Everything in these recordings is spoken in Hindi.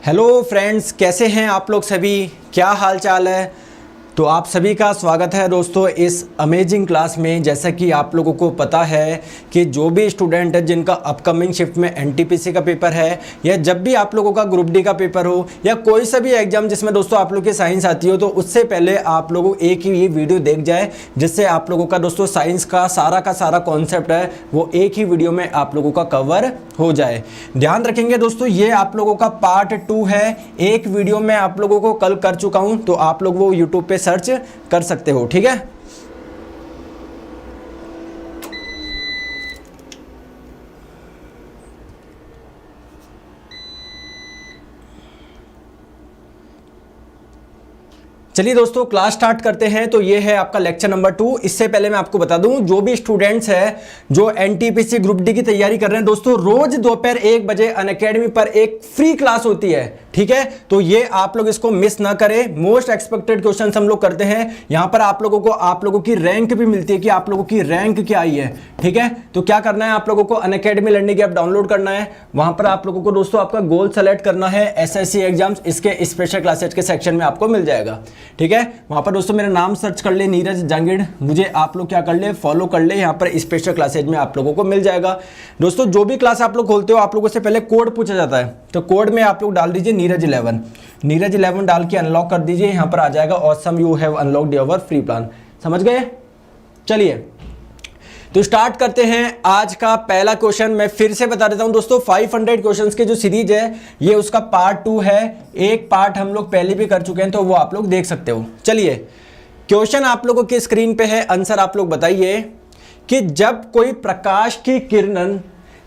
हेलो फ्रेंड्स, कैसे हैं आप लोग सभी? क्या हाल चाल है? तो आप सभी का स्वागत है दोस्तों इस अमेजिंग क्लास में। जैसा कि आप लोगों को पता है कि जो भी स्टूडेंट है जिनका अपकमिंग शिफ्ट में एनटीपीसी का पेपर है या जब भी आप लोगों का ग्रुप डी का पेपर हो या कोई सा भी एग्जाम जिसमें दोस्तों आप लोग की साइंस आती हो, तो उससे पहले आप लोगों एक ही ये वीडियो देख जाए, जिससे आप लोगों का दोस्तों साइंस का सारा कॉन्सेप्ट है वो एक ही वीडियो में आप लोगों का कवर हो जाए। ध्यान रखेंगे दोस्तों, ये आप लोगों का पार्ट 2 है। एक वीडियो में आप लोगों को कल कर चुका हूं, तो आप लोग वो यूट्यूब पे सर्च कर सकते हो। ठीक है, चलिए दोस्तों क्लास स्टार्ट करते हैं। तो ये है आपका लेक्चर नंबर 2। इससे पहले मैं आपको बता दूं, जो भी स्टूडेंट्स हैं जो एनटीपीसी ग्रुप डी की तैयारी कर रहे हैं दोस्तों, रोज दोपहर 1 बजे अनअकैडमी पर एक फ्री क्लास होती है। ठीक है, तो ये आप लोग इसको मिस ना करें। मोस्ट एक्सपेक्टेड क्वेश्चंस हम लोग करते हैं यहां पर। आप लोगों की रैंक भी मिलती है कि आप लोगों की रैंक क्या आई है। ठीक है, तो क्या करना है आप लोगों को, अनअकैडमी लर्निंग की ऐप डाउनलोड करना है। वहां पर आप लोगों को दोस्तों आपका गोल सेलेक्ट करना है, एसएससी एग्जाम्स, इसके स्पेशल क्लासेज के सेक्शन में आपको मिल जाएगा। ठीक है, वहां पर दोस्तों मेरा नाम सर्च कर ले, नीरज जांगिड़, मुझे आप लोग क्या कर ले, फॉलो कर ले। यहाँ पर स्पेशल क्लासेज में आप लोगों को मिल जाएगा। दोस्तों जो भी क्लास आप लोग खोलते हो, आप लोगों से पहले कोड पूछा जाता है, तो कोड में आप लोग डाल दीजिए नीरज 11 डाल के अनलॉक कर दीजिए। यहाँ पर आ जाएगा awesome you have unlocked your free plan. समझ गए? चलिए तो स्टार्ट करते हैं आज का पहला क्वेश्चन। मैं फिर से बता देता हूं दोस्तों, 500 क्वेश्चंस की जो सीरीज है ये उसका पार्ट 2 है। एक पार्ट हम लोग पहले भी कर चुके हैं, तो वो आप लोग देख सकते हो। चलिए क्वेश्चन आप लोगों की स्क्रीन पे है, आंसर आप लोग बताइए कि जब कोई प्रकाश की किरण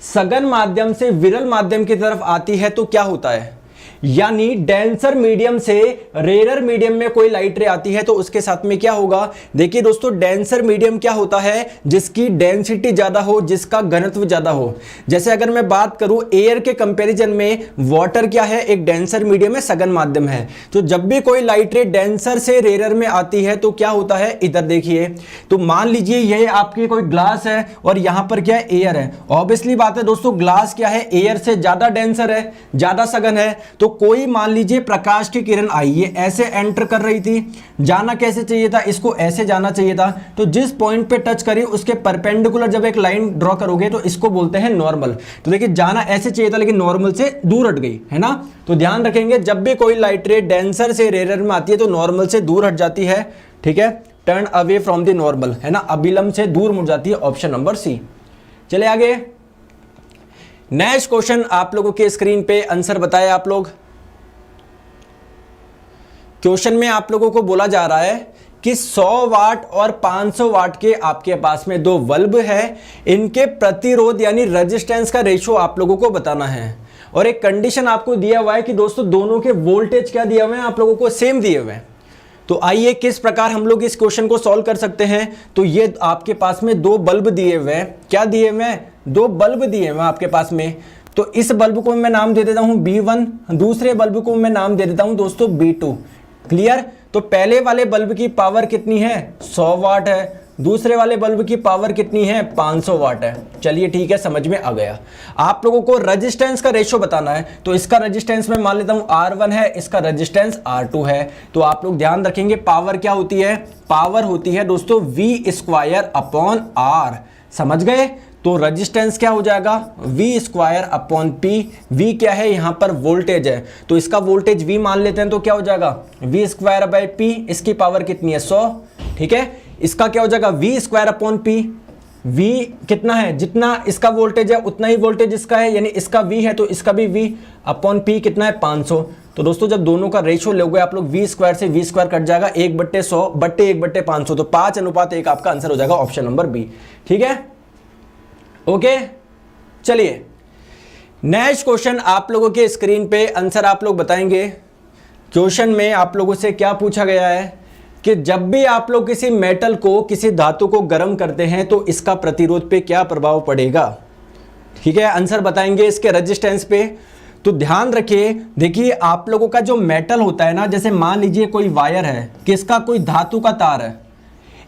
सघन माध्यम से विरल माध्यम की तरफ आती है तो क्या होता है। यानी डेंसर मीडियम से रेरर मीडियम में कोई लाइट रे आती है तो उसके साथ में क्या होगा। देखिए दोस्तों, डेंसर मीडियम क्या होता है, जिसकी डेंसिटी ज्यादा हो, जिसका घनत्व ज्यादा हो। जैसे अगर मैं बात करूं एयर के कंपैरिजन में वाटर क्या है, एक डेंसर मीडियम है, सघन माध्यम है। तो जब भी कोई लाइट रे डेंसर से रेरर में आती है तो क्या होता है, इधर देखिए। तो मान लीजिए यह आपकी कोई ग्लास है और यहां पर क्या है, एयर है। ऑब्वियसली बात है दोस्तों, ग्लास क्या है, एयर से ज्यादा डेंसर है, ज्यादा सघन है। तो कोई मान लीजिए प्रकाश की किरण आई, ये ऐसे एंटर कर रही थी, जाना कैसे चाहिए था, इसको ऐसे जाना चाहिए था। तो जिस पॉइंट पे टच करी उसके परपेंडिकुलर जब एक लाइन ड्रॉ करोगे तो इसको बोलते हैं नॉर्मल। तो देखिए जाना ऐसे चाहिए था लेकिन नॉर्मल से दूर हट गई, है ना। तो ध्यान रखेंगे, जब भी कोई लाइट रे डेंसर से रेरर में आती है तो नॉर्मल से दूर हट जाती है। ठीक है, turn away from the normal, है ना, अभिलंब से दूर मुड़ जाती है। Option number C. चले आगे, नेक्स्ट क्वेश्चन आप लोगों के स्क्रीन पे, आंसर बताए आप लोग। क्वेश्चन में आप लोगों को बोला जा रहा है कि 100 वाट और 500 वाट के आपके पास में दो बल्ब है, इनके प्रतिरोध यानी रेजिस्टेंस का रेशियो आप लोगों को बताना है। और एक कंडीशन आपको दिया हुआ है कि दोस्तों दोनों के वोल्टेज क्या दिए हुए हैं, आप लोगों को सेम दिए हुए हैं। तो आइए किस प्रकार हम लोग इस क्वेश्चन को सॉल्व कर सकते हैं। तो ये आपके पास में दो बल्ब दिए हुए हैं, क्या दिए हुए हैं, दो बल्ब दिए हुए हैं आपके पास में। तो इस बल्ब को मैं नाम दे देता हूं B1, दूसरे बल्ब को मैं नाम दे देता हूं दोस्तों B2। क्लियर? तो पहले वाले बल्ब की पावर कितनी है, 100 वाट है, दूसरे वाले बल्ब की पावर कितनी है, 500 वाट है। चलिए ठीक है, समझ में आ गया। आप लोगों को रेजिस्टेंस का रेशियो बताना है, तो इसका रेजिस्टेंस मैं मान लेता हूं R1 है, इसका रेजिस्टेंस R2 है। तो आप लोग ध्यान रखेंगे पावर क्या होती है, पावर होती है दोस्तों V² अपॉन R। समझ गए? तो रेजिस्टेंस क्या हो जाएगा, V² अपॉन P। V क्या है, यहां पर वोल्टेज है, तो इसका वोल्टेज V मान लेते हैं, तो क्या हो जाएगा V² बाई P। इसकी पावर कितनी है, 100। ठीक है, इसका क्या हो जाएगा V² अपॉन P। V कितना है, जितना इसका वोल्टेज है उतना ही वोल्टेज इसका है, यानी इसका V है तो इसका भी V अपॉन P कितना है, 500। तो दोस्तों जब दोनों का रेशियो लोगे आप लोग, V² से V² कट जाएगा, 1/100 बट्टे 1/500, तो 5:1 आपका आंसर हो जाएगा ऑप्शन नंबर बी। ठीक है, ओके। चलिए नेक्स्ट क्वेश्चन आप लोगों के स्क्रीन पे, आंसर आप लोग बताएंगे। क्वेश्चन में आप लोगों से क्या पूछा गया है कि जब भी आप लोग किसी मेटल को, किसी धातु को गर्म करते हैं तो इसका प्रतिरोध पे क्या प्रभाव पड़ेगा। ठीक है, आंसर बताएंगे इसके रेजिस्टेंस पे। तो ध्यान रखिए, देखिए आप लोगों का जो मेटल होता है ना, जैसे मान लीजिए कोई वायर है, किसका, कोई धातु का तार है,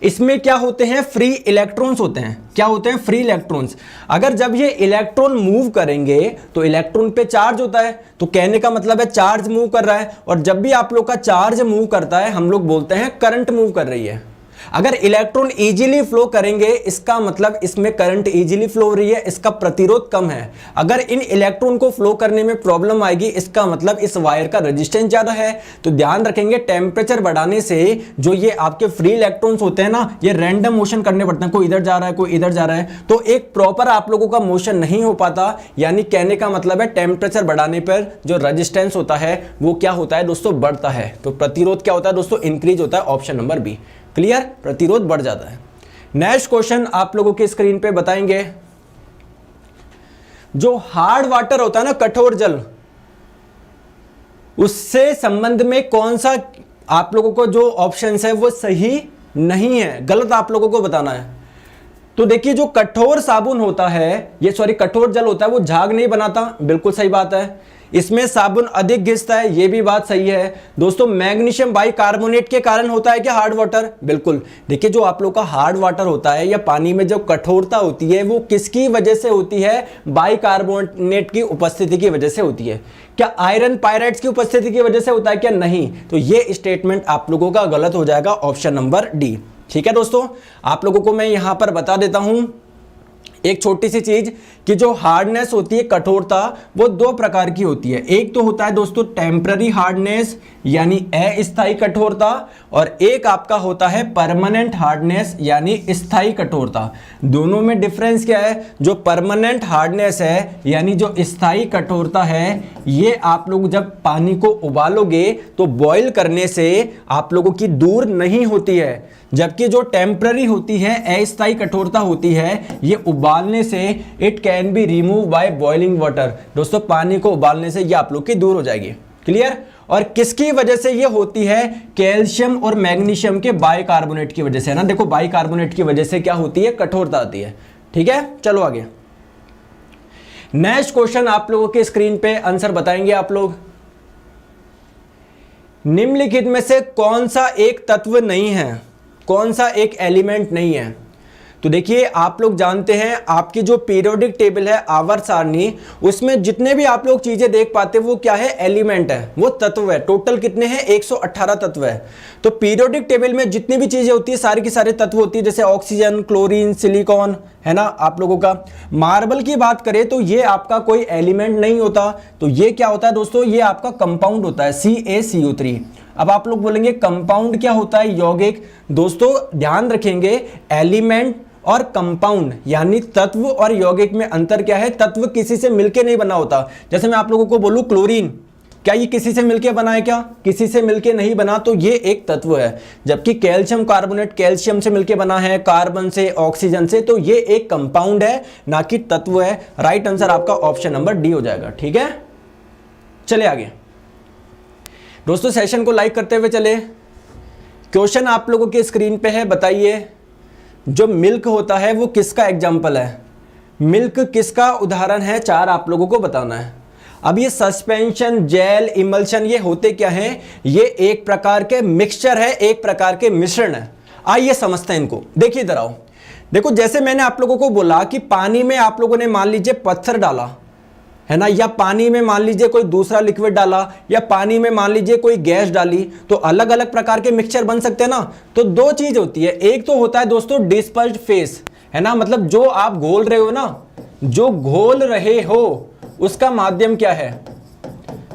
इसमें क्या होते हैं, फ्री इलेक्ट्रॉन्स होते हैं। क्या होते हैं, फ्री इलेक्ट्रॉन्स। अगर जब ये इलेक्ट्रॉन मूव करेंगे तो इलेक्ट्रॉन पे चार्ज होता है, तो कहने का मतलब है चार्ज मूव कर रहा है, और जब भी आप लोग का चार्ज मूव करता है हम लोग बोलते हैं करंट मूव कर रही है। अगर इलेक्ट्रॉन इजीली फ्लो करेंगे इसका मतलब इसमें करंट इजीली फ्लो हो रही है, इसका प्रतिरोध कम है। अगर इन इलेक्ट्रॉन को फ्लो करने में प्रॉब्लम आएगी इसका मतलब इस वायर का रेजिस्टेंस ज्यादा है। तो ध्यान रखेंगे टेम्परेचर बढ़ाने से जो ये आपके फ्री इलेक्ट्रॉन्स होते हैं ना, ये रैंडम मोशन करने पड़ते हैं, कोई इधर जा रहा है कोई इधर जा रहा है, तो एक प्रॉपर आप लोगों का मोशन नहीं हो पाता। यानी कहने का मतलब है टेम्परेचर बढ़ाने पर जो रेजिस्टेंस होता है वो क्या होता है दोस्तों, बढ़ता है। तो प्रतिरोध क्या होता है दोस्तों, इंक्रीज होता है। ऑप्शन नंबर बी, क्लियर, प्रतिरोध बढ़ जाता है। नेक्स्ट क्वेश्चन आप लोगों के स्क्रीन पे बताएंगे, जो हार्ड वाटर होता है ना, कठोर जल, उससे संबंध में कौन सा आप लोगों को जो ऑप्शन है वो सही नहीं है, गलत आप लोगों को बताना है। तो देखिए जो कठोर साबुन होता है, ये सॉरी कठोर जल होता है, वो झाग नहीं बनाता, बिल्कुल सही बात है। इसमें साबुन अधिक घिसता है, ये भी बात सही है दोस्तों। मैग्नीशियम बाइकार्बोनेट के कारण होता है क्या हार्ड वाटर, बिल्कुल। देखिए जो आप लोग का हार्ड वाटर होता है या पानी में जो कठोरता होती है वो किसकी वजह से होती है, बाइकार्बोनेट की उपस्थिति की वजह से होती है। क्या आयरन पायराइड्स की उपस्थिति की वजह से होता है क्या, नहीं। तो ये स्टेटमेंट आप लोगों का गलत हो जाएगा, ऑप्शन नंबर डी। ठीक है दोस्तों, आप लोगों को मैं यहां पर बता देता हूं एक छोटी सी चीज कि जो हार्डनेस होती है, कठोरता, वो दो प्रकार की होती है। एक तो होता है दोस्तों टेम्पररी हार्डनेस यानी अस्थायी कठोरता, और एक आपका होता है परमानेंट हार्डनेस यानी स्थायी कठोरता। दोनों में डिफरेंस क्या है, जो परमानेंट हार्डनेस है यानी जो स्थायी कठोरता है, ये आप लोग जब पानी को उबालोगे तो बॉईल करने से आप लोगों की दूर नहीं होती है, जबकि जो टेम्पररी होती है, अस्थायी कठोरता होती है, ये उबालने से it can be remove by boiling water. दोस्तों पानी को उबालने से ये आप लोग की दूर हो जाएगी, क्लियर। और किसकी वजह से ये होती है, कैल्शियम और मैग्नीशियम के बाइकार्बोनेट की वजह से, है ना। देखो बाइकार्बोनेट की वजह से क्या होती है, कठोरता आती है। ठीक है, चलो आगे। नेक्स्ट क्वेश्चन आप लोगों के स्क्रीन पे आंसर बताएंगे आप लोग। निम्नलिखित में से कौन सा एक तत्व नहीं है, कौन सा एक एलिमेंट नहीं है। तो देखिए आप लोग जानते हैं आपकी जो पीरियोडिक टेबल है, आवर्त सारणी, उसमें जितने भी आप लोग चीजें देख पाते हैं वो क्या है, एलिमेंट है, वो तत्व है। टोटल कितने हैं, 118 तत्व है। तो पीरियोडिक टेबल में जितनी भी चीजें होती है सारी की सारे तत्व होती है, जैसे ऑक्सीजन, क्लोरीन, सिलिकॉन, है ना आप लोगों का। मार्बल की बात करें तो ये आपका कोई एलिमेंट नहीं होता, तो ये क्या होता है दोस्तों, ये आपका कंपाउंड होता है, CaCO3। अब आप लोग बोलेंगे कंपाउंड क्या होता है, यौगिक। दोस्तों ध्यान रखेंगे एलिमेंट और कंपाउंड यानी तत्व और यौगिक में अंतर क्या है, तत्व किसी से मिलके नहीं बना होता। जैसे मैं आप लोगों को बोलूं क्लोरीन, क्या ये किसी से मिलके बना है, क्या किसी से मिलके नहीं बना, तो ये एक तत्व है। जबकि कैल्शियम कार्बोनेट कैल्शियम से मिलके बना है, कार्बन से, ऑक्सीजन से, तो ये एक कंपाउंड है ना कि तत्व है। राइट आंसर आपका ऑप्शन नंबर डी हो जाएगा। ठीक है, चले आगे दोस्तों, सेशन को लाइक करते हुए चले। क्वेश्चन आप लोगों के स्क्रीन पे है, बताइए जो मिल्क होता है वो किसका एग्जाम्पल है, मिल्क किसका उदाहरण है, चार आप लोगों को बताना है। अब ये सस्पेंशन, जेल, इमल्शन, ये होते क्या हैं, ये एक प्रकार के मिक्सचर है, एक प्रकार के मिश्रण है। आइए समझते हैं इनको। देखिए इधर आओ, देखो जैसे मैंने आप लोगों को बोला कि पानी में आप लोगों ने मान लीजिए पत्थर डाला, है ना, या पानी में मान लीजिए कोई दूसरा लिक्विड डाला, या पानी में मान लीजिए कोई गैस डाली, तो अलग अलग प्रकार के मिक्सचर बन सकते हैं ना। तो दो चीज होती है, एक तो होता है दोस्तों डिस्पर्स्ड फेस, है ना, मतलब जो आप घोल रहे हो ना, जो घोल रहे हो उसका माध्यम क्या है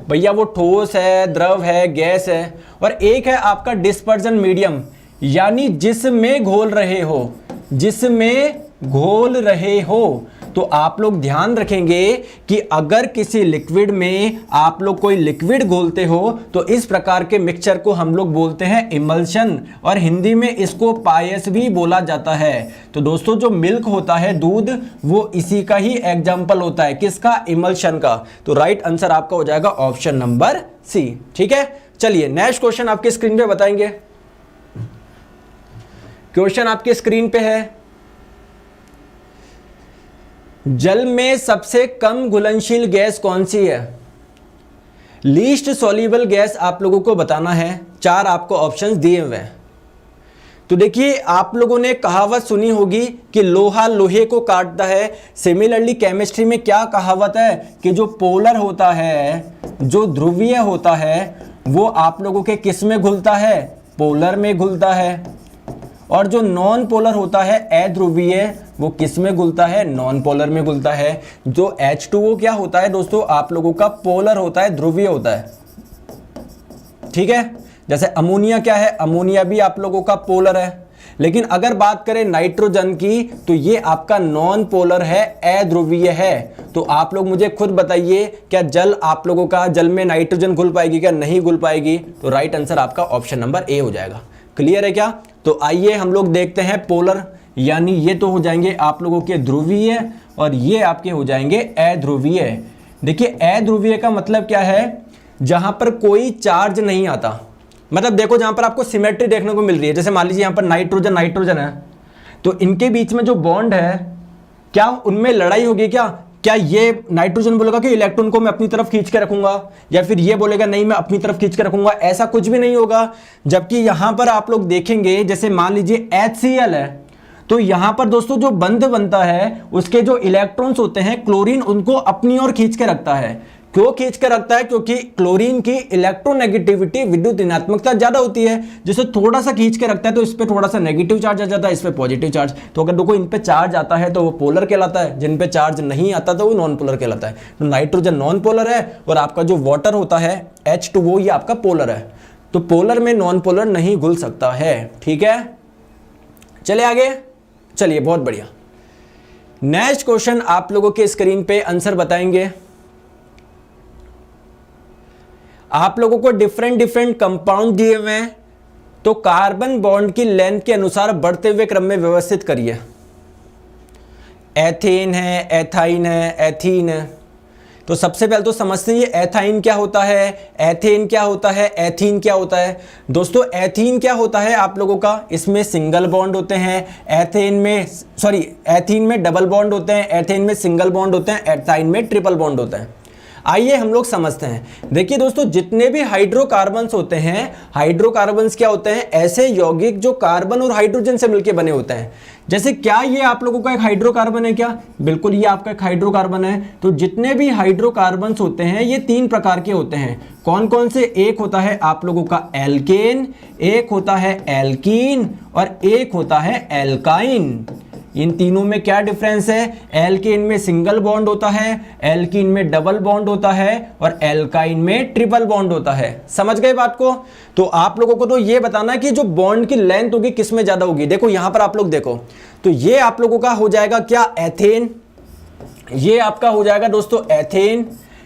भैया, वो ठोस है, द्रव है, गैस है। और एक है आपका डिस्पर्जन मीडियम, यानी जिसमें घोल रहे हो, जिसमें घोल रहे हो। तो आप लोग ध्यान रखेंगे कि अगर किसी लिक्विड में आप लोग कोई लिक्विड घोलते हो तो इस प्रकार के मिक्सचर को हम लोग बोलते हैं इमल्शन, और हिंदी में इसको पायस भी बोला जाता है। तो दोस्तों जो मिल्क होता है, दूध, वो इसी का ही एग्जाम्पल होता है, किसका, इमल्शन का। तो राइट आंसर आपका हो जाएगा ऑप्शन नंबर सी। ठीक है, चलिए नेक्स्ट क्वेश्चन आपके स्क्रीन पे बताएंगे। क्वेश्चन आपके स्क्रीन पे है, जल में सबसे कम घुलनशील गैस कौन सी है, लीस्ट सॉल्युबल गैस आप लोगों को बताना है। चार आपको ऑप्शंस दिए हुए हैं। तो देखिए आप लोगों ने कहावत सुनी होगी कि लोहा लोहे को काटता है। सिमिलरली केमिस्ट्री में क्या कहावत है कि जो पोलर होता है, जो ध्रुवीय होता है, वो आप लोगों के किस में घुलता है? पोलर में घुलता है। और जो नॉन पोलर होता है अध्रुवीय, वो किस में घुलता है? नॉन पोलर में घुलता है। जो H2O क्या होता है दोस्तों? आप लोगों का पोलर होता है, ध्रुवीय होता है। ठीक है, जैसे अमोनिया क्या है? अमोनिया भी आप लोगों का पोलर है। लेकिन अगर बात करें नाइट्रोजन की तो ये आपका नॉन पोलर है, अध्रुवीय है। तो आप लोग मुझे खुद बताइए, क्या जल आप लोगों का, जल में नाइट्रोजन घुल पाएगी क्या? नहीं घुल पाएगी। तो राइट आंसर आपका ऑप्शन नंबर ए हो जाएगा। क्लियर है क्या? तो आइए हम लोग देखते हैं पोलर, यानी ये तो हो जाएंगे आप लोगों के ध्रुवीय और ये आपके हो जाएंगे अध्रुवीय। देखिए अध्रुवीय का मतलब क्या है? जहां पर कोई चार्ज नहीं आता। मतलब देखो जहां पर आपको सिमेट्री देखने को मिल रही है, जैसे मान लीजिए यहां पर नाइट्रोजन नाइट्रोजन है, तो इनके बीच में जो बॉन्ड है, क्या उनमें लड़ाई होगी क्या? क्या ये नाइट्रोजन बोलेगा कि इलेक्ट्रॉन को मैं अपनी तरफ खींच के रखूंगा, या फिर ये बोलेगा नहीं मैं अपनी तरफ खींच के रखूंगा? ऐसा कुछ भी नहीं होगा। जबकि यहां पर आप लोग देखेंगे, जैसे मान लीजिए HCl है, तो यहां पर दोस्तों जो बंध बनता है, उसके जो इलेक्ट्रॉन्स होते हैं क्लोरीन, उनको अपनी ओर खींच के रखता है। क्यों खींच के रखता है? क्योंकि क्लोरीन की इलेक्ट्रोनेगेटिविटी, विद्युत ऋणात्मकता ज्यादा होती है। जिसे थोड़ा सा खींच के रखता है तो इस पे थोड़ा सा नेगेटिव चार्ज आ जाता है, इस पे पॉजिटिव चार्ज। तो अगर देखो इन पे चार्ज आता है तो वो पोलर कहलाता है, जिन पे चार्ज नहीं आता तो वो नॉन पोलर कहलाता है। तो नाइट्रोजन नॉन पोलर है और आपका जो वाटर होता है H2O, ये आपका पोलर है। तो पोलर में नॉन पोलर नहीं घुल सकता है। ठीक है, चले आगे। चलिए, बहुत बढ़िया। नेक्स्ट क्वेश्चन आप लोगों के स्क्रीन पे आंसर बताएंगे। आप लोगों को डिफरेंट कंपाउंड दिए हुए हैं, तो कार्बन बॉन्ड की लेंथ के अनुसार बढ़ते हुए क्रम में व्यवस्थित करिए। एथेन है, एथाइन है, एथीन है। तो सबसे पहले तो समझते हैं ये एथाइन क्या होता है, एथेन क्या होता है, एथीन क्या होता है। दोस्तों एथीन क्या होता है आप लोगों का? इसमें सिंगल बॉन्ड होते हैं। एथीन में डबल बॉन्ड होते हैं, एथेन में सिंगल बॉन्ड होते हैं, एथाइन में ट्रिपल बॉन्ड होते हैं। आइए हम लोग समझते हैं। देखिए दोस्तों, जितने भी हाइड्रोकार्बन्स होते हैं, हाइड्रोकार्बन्स क्या होते हैं? ऐसे यौगिक जो कार्बन और हाइड्रोजन से मिलकर बने होते हैं। जैसे क्या ये आप लोगों का एक हाइड्रोकार्बन है क्या? बिल्कुल, ये आपका एक हाइड्रोकार्बन है। तो जितने भी हाइड्रोकार्बन्स होते हैं ये 3 प्रकार के होते हैं। कौन कौन से? एक होता है आप लोगों का एल्केन, एक होता है एल्कीन और एक होता है एल्काइन। इन तीनों में क्या डिफरेंस है? एल्केन में सिंगल बॉन्ड होता है, एल्कीन में डबल बॉन्ड होता है और एल्काइन में ट्रिपल बॉन्ड होता है। समझ गए बात को? तो आप लोगों को तो ये बताना है कि जो बॉन्ड की लेंथ होगी किस में ज्यादा होगी। देखो यहां पर आप लोग देखो, तो ये आप लोगों का हो जाएगा क्या? एथेन। ये आपका हो जाएगा दोस्तों एथेन,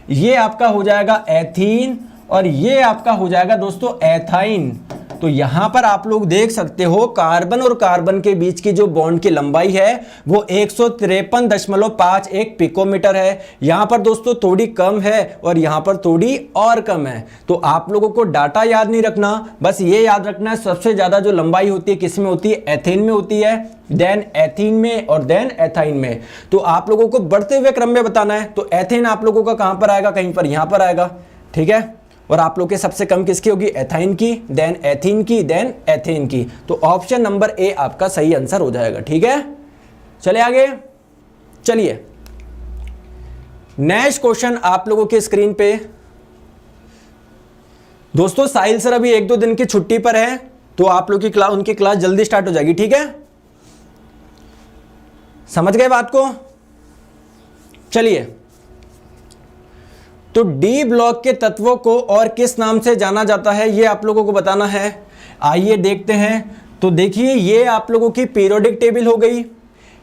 ये आपका हो जाएगा एथीन और ये आपका हो जाएगा दोस्तों एथाइन। तो यहां पर आप लोग देख सकते हो कार्बन और कार्बन के बीच की जो बॉन्ड की लंबाई है वो 153.51 पिकोमीटर है। यहां पर दोस्तों थोड़ी कम है और यहां पर थोड़ी और कम है। तो आप लोगों को डाटा याद नहीं रखना, बस ये याद रखना है सबसे ज्यादा जो लंबाई होती है किस में होती है? एथेन में होती है, देन एथीन में और देन एथाइन में। तो आप लोगों को बढ़ते हुए क्रम में बताना है। तो एथेन आप लोगों का कहां पर आएगा? कहीं पर यहां पर आएगा। ठीक है, और आप लोग के सबसे कम किसकी होगी? एथाइन की, देन एथीन की, देन एथेन की। तो ऑप्शन नंबर ए आपका सही आंसर हो जाएगा। ठीक है, चले आगे। चलिए नेक्स्ट क्वेश्चन आप लोगों के स्क्रीन पे। दोस्तों साहिल सर अभी 1-2 दिन की छुट्टी पर है, तो आप लोग की उनकी क्लास जल्दी स्टार्ट हो जाएगी। ठीक है, समझ गए बात को? चलिए, तो डी ब्लॉक के तत्वों को और किस नाम से जाना जाता है ये आप लोगों को बताना है। आइए देखते हैं। तो देखिए ये आप लोगों की पीरियोडिक टेबल हो गई।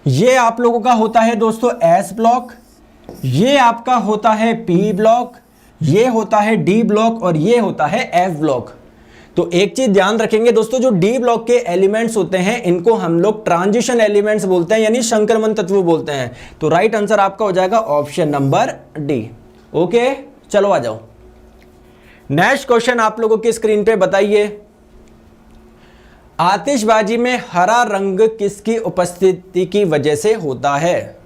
ये आप लोगों का होता है दोस्तों एस ब्लॉक, ये आपका होता है पी ब्लॉक, ये होता है डी ब्लॉक और ये होता है एफ ब्लॉक। तो एक चीज ध्यान रखेंगे दोस्तों, जो डी ब्लॉक के एलिमेंट्स होते हैं इनको हम लोग ट्रांजिशन एलिमेंट्स बोलते हैं, यानी संक्रमण तत्व बोलते हैं। तो राइट आंसर आपका हो जाएगा ऑप्शन नंबर डी। ओके, चलो आ जाओ। नेक्स्ट क्वेश्चन आप लोगों की स्क्रीन पे बताइए। आतिशबाजी में हरा रंग किसकी उपस्थिति की वजह से होता है?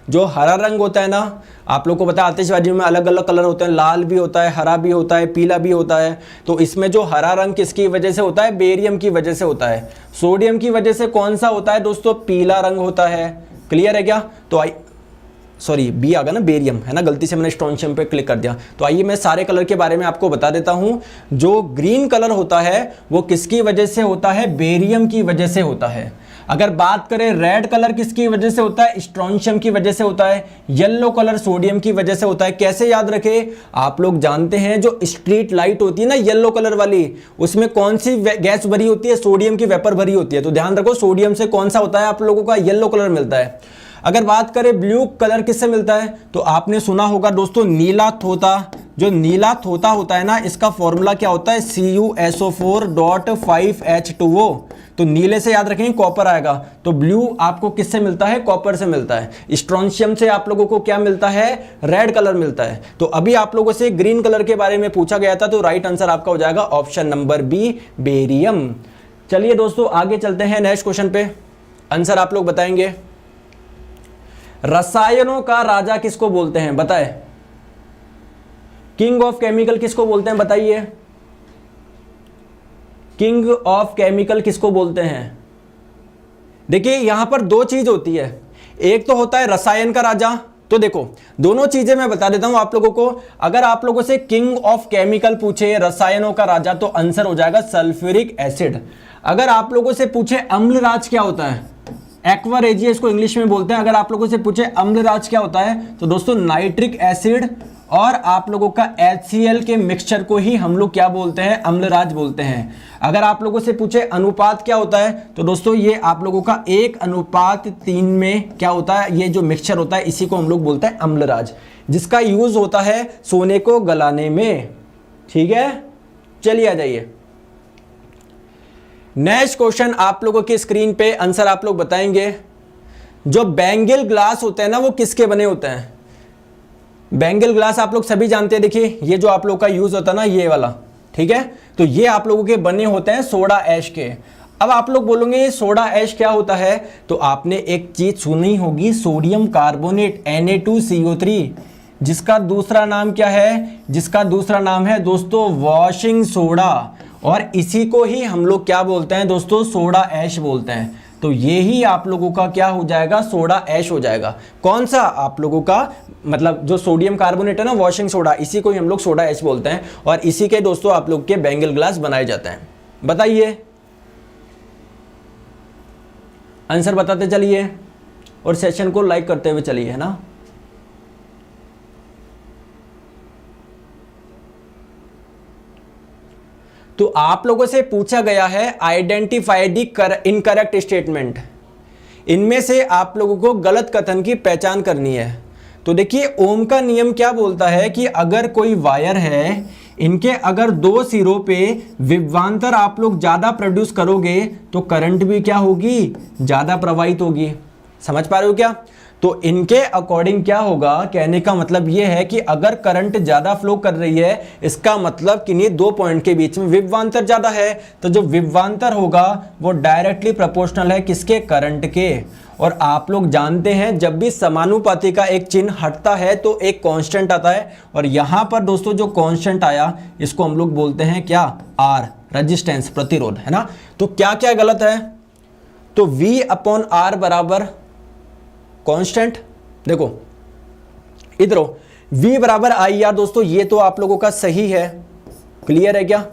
जो हरा रंग होता है ना, आप लोग को पता है आतिशबाजी में अलग अलग कलर होते हैं, लाल भी होता है, हरा भी होता है, पीला भी होता है। तो इसमें जो हरा रंग किसकी वजह से होता है? बेरियम की वजह से होता है। सोडियम की वजह से कौन सा होता है दोस्तों? पीला रंग होता है। क्लियर है क्या? तो सॉरी बी आ गया ना, बेरियम है ना, गलती से मैंने स्ट्रोंशियम पे क्लिक कर दिया। तो आइए मैं सारे कलर के बारे में आपको बता देता हूं। जो ग्रीन कलर होता है वो किसकी वजह से होता है? बेरियम की वजह से होता है। अगर बात करें रेड कलर किसकी वजह से होता है? स्ट्रोंशियम की वजह से होता है। येलो कलर सोडियम की वजह से होता है। कैसे याद रखें? आप लोग जानते हैं जो स्ट्रीट लाइट होती है ना येलो कलर वाली, उसमें कौन सी गैस भरी होती है? सोडियम की वेपर भरी होती है। तो ध्यान रखो सोडियम से कौन सा होता है? आप लोगों का येलो कलर मिलता है। अगर बात करें ब्लू कलर किससे मिलता है, तो आपने सुना होगा दोस्तों नीला तोता। जो नीला तोता होता है ना, इसका फॉर्मूला क्या होता है? CuSO4.5H2O। तो नीले से याद रखेंगे कॉपर आएगा। तो ब्लू आपको किससे मिलता है? कॉपर से मिलता है। स्ट्रोंशियम से आप लोगों को क्या मिलता है? रेड कलर मिलता है। तो अभी आप लोगों से ग्रीन कलर के बारे में पूछा गया था, तो राइट आंसर आपका हो जाएगा ऑप्शन नंबर बी, बेरियम। चलिए दोस्तों आगे चलते हैं नेक्स्ट क्वेश्चन पे। आंसर आप लोग बताएंगे। रसायनों का राजा किसको बोलते हैं? बताएं। किंग ऑफ केमिकल किसको बोलते हैं? बताइए। किंग ऑफ केमिकल किसको बोलते हैं? देखिए यहां पर दो चीज होती है, एक तो होता है रसायन का राजा। तो देखो दोनों चीजें मैं बता देता हूं आप लोगों को। अगर आप लोगों से किंग ऑफ केमिकल पूछे, रसायनों का राजा, तो आंसर हो जाएगा सल्फ्यूरिक एसिड। अगर आप लोगों से पूछे अम्लराज क्या होता है? एक्वा रेजिया इसको इंग्लिश में बोलते हैं। अगर आप लोगों से पूछे अम्लराज क्या होता है, तो दोस्तों नाइट्रिक एसिड और आप लोगों का HCl के मिक्सचर को ही हम लोग क्या बोलते हैं? अम्लराज बोलते हैं। अगर आप लोगों से पूछे अनुपात क्या होता है, तो दोस्तों ये आप लोगों का 1:3 में क्या होता है? ये जो मिक्सचर होता है इसी को हम लोग बोलते हैं अम्लराज, जिसका यूज होता है सोने को गलाने में। ठीक है, चलिए आ जाइए नेक्स्ट क्वेश्चन। आप लोगों की स्क्रीन पे आंसर आप लोग बताएंगे। जो बैंगल ग्लास होते हैं ना, वो किसके बने होते हैं? बैंगल ग्लास आप लोग सभी जानते हैं। देखिए ये जो आप लोग का यूज होता है ना, ये वाला, ठीक है, तो ये आप लोगों के बने होते हैं सोडा ऐश के। अब आप लोग बोलोगे ये सोडा ऐश क्या होता है, तो आपने एक चीज सुनी होगी, सोडियम कार्बोनेट Na2CO3, जिसका दूसरा नाम क्या है? जिसका दूसरा नाम है दोस्तों वॉशिंग सोडा। और इसी को ही हम लोग क्या बोलते हैं दोस्तों? सोडा ऐश बोलते हैं। तो ये ही आप लोगों का क्या हो जाएगा? सोडा ऐश हो जाएगा। कौन सा? आप लोगों का मतलब जो सोडियम कार्बोनेट है ना, वॉशिंग सोडा, इसी को ही हम लोग सोडा ऐश बोलते हैं। और इसी के दोस्तों आप लोग के बैंगल ग्लास बनाए जाते हैं। बताइए, आंसर बताते चलिए और सेशन को लाइक करते हुए चलिए, है ना। तो आप लोगों से पूछा गया है आइडेंटिफाई द इनकरेक्ट स्टेटमेंट। इनमें से आप लोगों को गलत कथन की पहचान करनी है। तो देखिए ओम का नियम क्या बोलता है कि अगर कोई वायर है, इनके अगर दो सिरों पे विभवांतर आप लोग ज्यादा प्रोड्यूस करोगे तो करंट भी क्या होगी? ज्यादा प्रवाहित होगी। समझ पा रहे हो क्या? तो इनके अकॉर्डिंग क्या होगा? कहने का मतलब यह है कि अगर करंट ज्यादा फ्लो कर रही है, इसका मतलब कि दो पॉइंट के बीच में विभवांतर ज्यादा है। तो जो विभवांतर होगा वो डायरेक्टली प्रोपोर्शनल है किसके? करंट के। और आप लोग जानते हैं जब भी समानुपाती का एक चिन्ह हटता है तो एक कांस्टेंट आता है। और यहां पर दोस्तों जो कांस्टेंट आया इसको हम लोग बोलते हैं क्या? आर, रेजिस्टेंस, प्रतिरोध, है ना। तो क्या क्या गलत है? तो V/R बराबर कांस्टेंट, देखो इधर V बराबर IR दोस्तों, ये तो आप लोगों का सही है। क्लियर है क्या?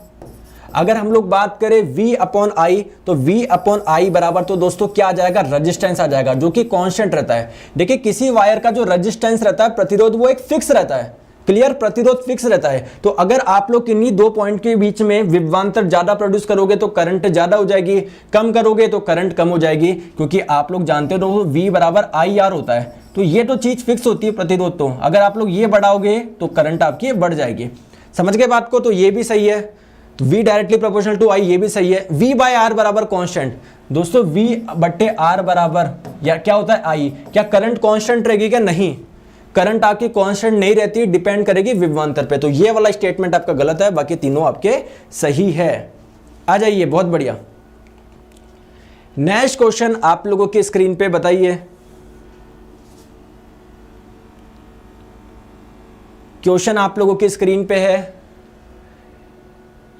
अगर हम लोग बात करें V/I, तो V/I बराबर तो दोस्तों क्या आ जाएगा? रेजिस्टेंस आ जाएगा, जो कि कांस्टेंट रहता है। देखिए किसी वायर का जो रेजिस्टेंस रहता है, प्रतिरोध, वो एक फिक्स रहता है। क्लियर, प्रतिरोध फिक्स रहता है। तो अगर आप लोग इन्हीं दो पॉइंट के बीच में विभवांतर ज्यादा प्रोड्यूस करोगे तो करंट ज्यादा हो जाएगी, कम करोगे तो करंट कम हो जाएगी, क्योंकि आप लोग जानते हो V बराबर IR होता है। तो ये तो चीज फिक्स होती है प्रतिरोध। तो अगर आप लोग ये बढ़ाओगे तो करंट आपकी बढ़ जाएगी। समझ गए बात को? तो ये भी सही है। तो V directly proportional to I, ये भी सही है। V/R बराबर कांस्टेंट दोस्तों, V/R बराबर या क्या होता है? I। क्या करंट कांस्टेंट रहेगी क्या? नहीं, करंट आपकी कांस्टेंट नहीं रहती, डिपेंड करेगी विभवांतर पे। तो ये वाला स्टेटमेंट आपका गलत है, बाकी तीनों आपके सही है। आ जाइए, बहुत बढ़िया। नेक्स्ट क्वेश्चन आप लोगों की स्क्रीन पे बताइए। क्वेश्चन आप लोगों की स्क्रीन पे है,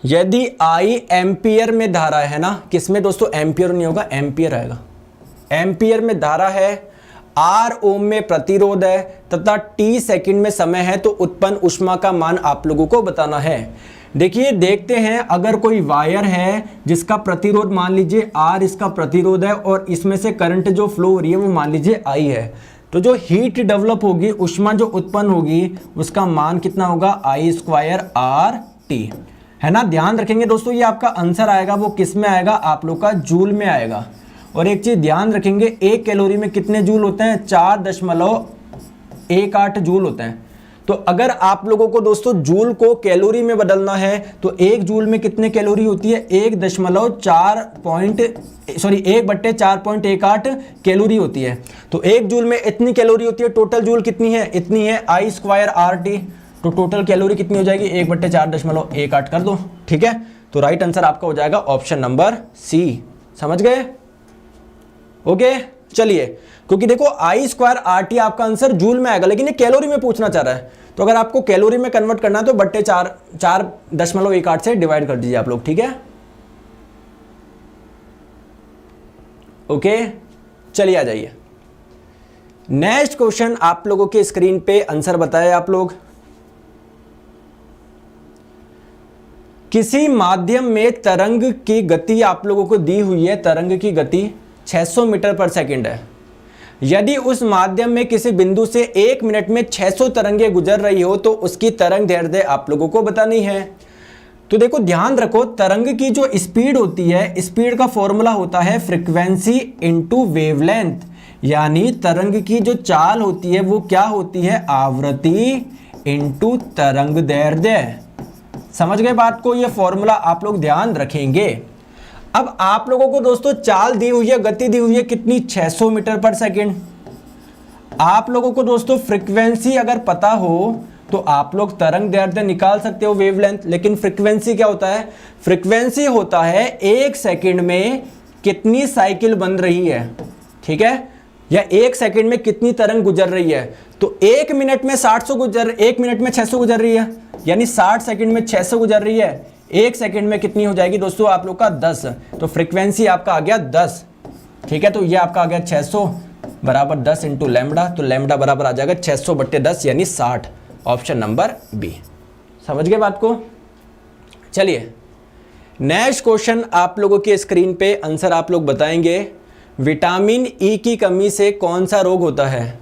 यदि आई एम्पियर में धारा है ना, किसमें दोस्तों, एम्पियर नहीं होगा, एम्पियर आएगा, एम्पियर में धारा है, आर ओम में प्रतिरोध है तथा टी सेकंड में समय है, तो उत्पन्न ऊष्मा का मान आप लोगों को बताना है। देखिए देखते हैं, अगर कोई वायर है जिसका प्रतिरोध मान लीजिए आर इसका प्रतिरोध है और इसमें से करंट जो फ्लो हो रही है वो मान लीजिए आई है, तो जो हीट डेवलप होगी, ऊष्मा जो उत्पन्न होगी, उसका मान कितना होगा, आई स्क्वायर आर टी, है ना। ध्यान रखेंगे दोस्तों, ये आपका आंसर आएगा वो किस में आएगा, आप लोग का जूल में आएगा। और एक चीज ध्यान रखेंगे, एक कैलोरी में कितने जूल होते हैं, 4.18 जूल होते हैं। तो अगर आप लोगों को दोस्तों जूल को कैलोरी में बदलना है तो एक जूल में कितने कैलोरी होती है, 1/4.18 कैलोरी होती है। तो एक जूल में इतनी कैलोरी होती है, टोटल जूल कितनी है, इतनी है आई स्क्वायर आर टी, तो टोटल कैलोरी कितनी हो जाएगी, 1/4.18 कर दो, ठीक है। तो राइट आंसर आपका हो जाएगा ऑप्शन नंबर सी, समझ गए। ओके चलिए, क्योंकि देखो आई स्क्वायर आर टी आपका आंसर जूल में आएगा, लेकिन ये कैलोरी में पूछना चाह रहा है, तो अगर आपको कैलोरी में कन्वर्ट करना है तो 4.18 से डिवाइड कर दीजिए आप लोग, ठीक है। ओके चलिए आ जाइए, नेक्स्ट क्वेश्चन आप लोगों के स्क्रीन पे आंसर बताए आप लोग। किसी माध्यम में तरंग की गति आप लोगों को दी हुई है, तरंग की गति 600 मीटर पर सेकंड है। यदि उस माध्यम में किसी बिंदु से 1 मिनट में 600 तरंगें गुजर रही हो तो उसकी तरंग दैर्ध्य आप लोगों को बतानी है। तो देखो ध्यान रखो, तरंग की जो स्पीड होती है, स्पीड का फॉर्मूला होता है फ्रीक्वेंसी इनटू वेवलेंथ, यानी तरंग की जो चाल होती है वो क्या होती है, आवृत्ति इनटू तरंग दैर्ध्य। समझ गए बात को, ये फॉर्मूला आप लोग ध्यान रखेंगे। अब आप लोगों को दोस्तों चाल दी हुई है, गति दी हुई है कितनी, 600 मीटर पर सेकंड। आप लोगों को दोस्तों फ्रीक्वेंसी अगर पता हो तो आप लोग तरंग दैर्ध्य निकाल सकते हो, वेवलेंथ। लेकिन फ्रीक्वेंसी क्या होता है, फ्रीक्वेंसी होता है 1 सेकंड में कितनी साइकिल बन रही है, ठीक है, या 1 सेकंड में कितनी तरंग गुजर रही है। तो 1 मिनट में 1 मिनट में 600 गुजर रही है, यानी 60 सेकंड में 600 गुजर रही है, 1 सेकंड में कितनी हो जाएगी दोस्तों आप लोग का 10। तो फ्रीक्वेंसी आपका आ गया 10, ठीक है। तो ये आपका आ गया 600 बराबर 10 इंटू लैम्बडा, तो लैम्बडा बराबर आ जाएगा 600/10 यानी 60, ऑप्शन नंबर बी। समझ गए बात को। चलिए नेक्स्ट क्वेश्चन आप लोगों के स्क्रीन पे आंसर आप लोग बताएंगे। विटामिन ई की कमी से कौन सा रोग होता है,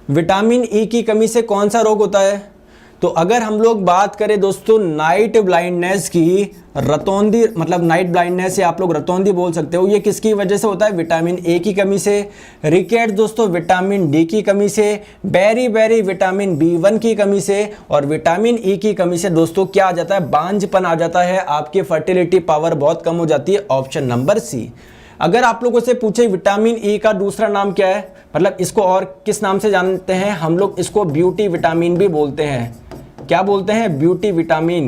विटामिन ई की कमी से कौन सा रोग होता है। तो अगर हम लोग बात करें दोस्तों नाइट ब्लाइंडनेस की, रतौंधी मतलब नाइट ब्लाइंडनेस या आप लोग रतौंधी बोल सकते हो, ये किसकी वजह से होता है, विटामिन ए की कमी से। रिकेट दोस्तों विटामिन डी की कमी से। बेरी बेरी विटामिन B1 की कमी से। और विटामिन ई की कमी से दोस्तों क्या आ जाता है, बांझपन आ जाता है, आपकी फर्टिलिटी पावर बहुत कम हो जाती है, ऑप्शन नंबर सी। अगर आप लोगों से पूछे विटामिन ई का दूसरा नाम क्या है, मतलब इसको और किस नाम से जानते हैं हम लोग, इसको ब्यूटी विटामिन भी बोलते हैं। क्या बोलते हैं, ब्यूटी विटामिन।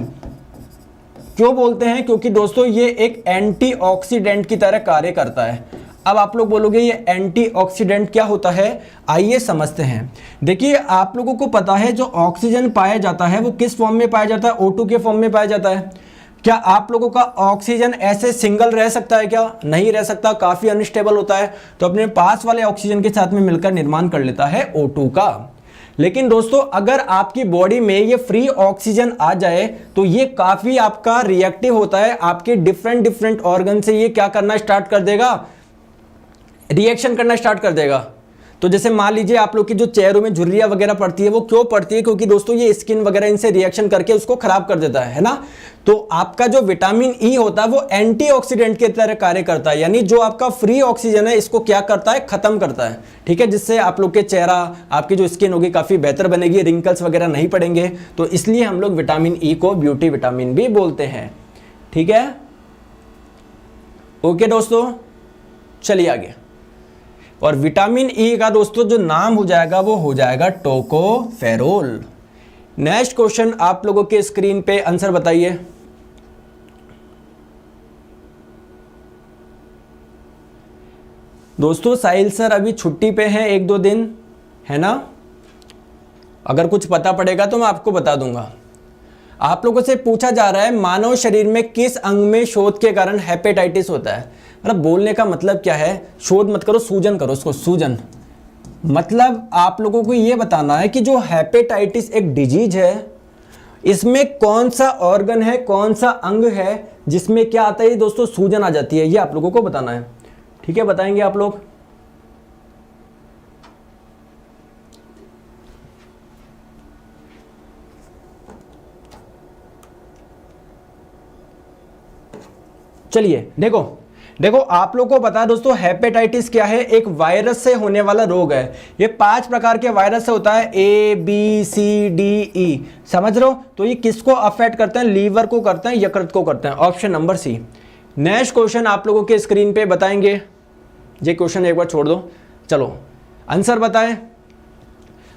क्यों बोलते हैं, क्योंकि दोस्तों ये एक एंटीऑक्सीडेंट की तरह कार्य करता है। अब आप लोग बोलोगे ये एंटीऑक्सीडेंट क्या होता है, आइए समझते हैं। देखिए आप लोगों को पता है जो ऑक्सीजन पाया जाता है वो किस फॉर्म में पाया जाता है, O2 के फॉर्म में पाया जाता है। क्या आप लोगों का ऑक्सीजन ऐसे सिंगल रह सकता है, क्या नहीं रह सकता, काफी अनस्टेबल होता है, तो अपने पास वाले ऑक्सीजन के साथ में मिलकर निर्माण कर लेता है O2 का। लेकिन दोस्तों अगर आपकी बॉडी में ये फ्री ऑक्सीजन आ जाए तो ये काफी आपका रिएक्टिव होता है, आपके डिफरेंट ऑर्गन से ये क्या करना स्टार्ट कर देगा, रिएक्शन करना स्टार्ट कर देगा। तो जैसे मान लीजिए आप लोग की जो चेहरों में झुर्रियां वगैरह पड़ती है, वो क्यों पड़ती है, क्योंकि दोस्तों ये स्किन वगैरह इनसे रिएक्शन करके उसको खराब कर देता है ना। तो आपका जो विटामिन ई होता है वो एंटीऑक्सीडेंट की तरह कार्य करता है, यानी जो आपका फ्री ऑक्सीजन है इसको क्या करता है, खत्म करता है, ठीक है, जिससे आप लोग के चेहरा, आपकी जो स्किन होगी काफी बेहतर बनेगी, रिंकल्स वगैरह नहीं पड़ेंगे। तो इसलिए हम लोग विटामिन ई को ब्यूटी विटामिन भी बोलते हैं, ठीक है। ओके दोस्तों चलिए आगे। और विटामिन ई का दोस्तों जो नाम हो जाएगा वो हो जाएगा टोकोफेरोल। नेक्स्ट क्वेश्चन आप लोगों के स्क्रीन पे आंसर बताइए। दोस्तों साहिल सर अभी छुट्टी पे हैं 1-2 दिन, है ना। अगर कुछ पता पड़ेगा तो मैं आपको बता दूंगा। आप लोगों से पूछा जा रहा है मानव शरीर में किस अंग में शोथ के कारण हेपेटाइटिस होता है। मतलब बोलने का मतलब क्या है, शोध मत करो, सूजन करो उसको, सूजन। मतलब आप लोगों को ये बताना है कि जो हेपेटाइटिस एक डिजीज है, इसमें कौन सा ऑर्गन है, कौन सा अंग है जिसमें क्या आता है दोस्तों, सूजन आ जाती है। ये आप लोगों को बताना है। ठीक है, बताएंगे आप लोग। चलिए देखो आप लोग को पता है दोस्तों, हेपेटाइटिस क्या है, एक वायरस से होने वाला रोग है। ये 5 प्रकार के वायरस से होता है, ABCDE, समझ रहे हो। तो ये किसको अफेक्ट करते हैं, लीवर को करते हैं, यकृत को करते हैं, option number C. Next question आप लोगों के स्क्रीन पे बताएंगे। ये क्वेश्चन एक बार छोड़ दो, चलो आंसर बताएं।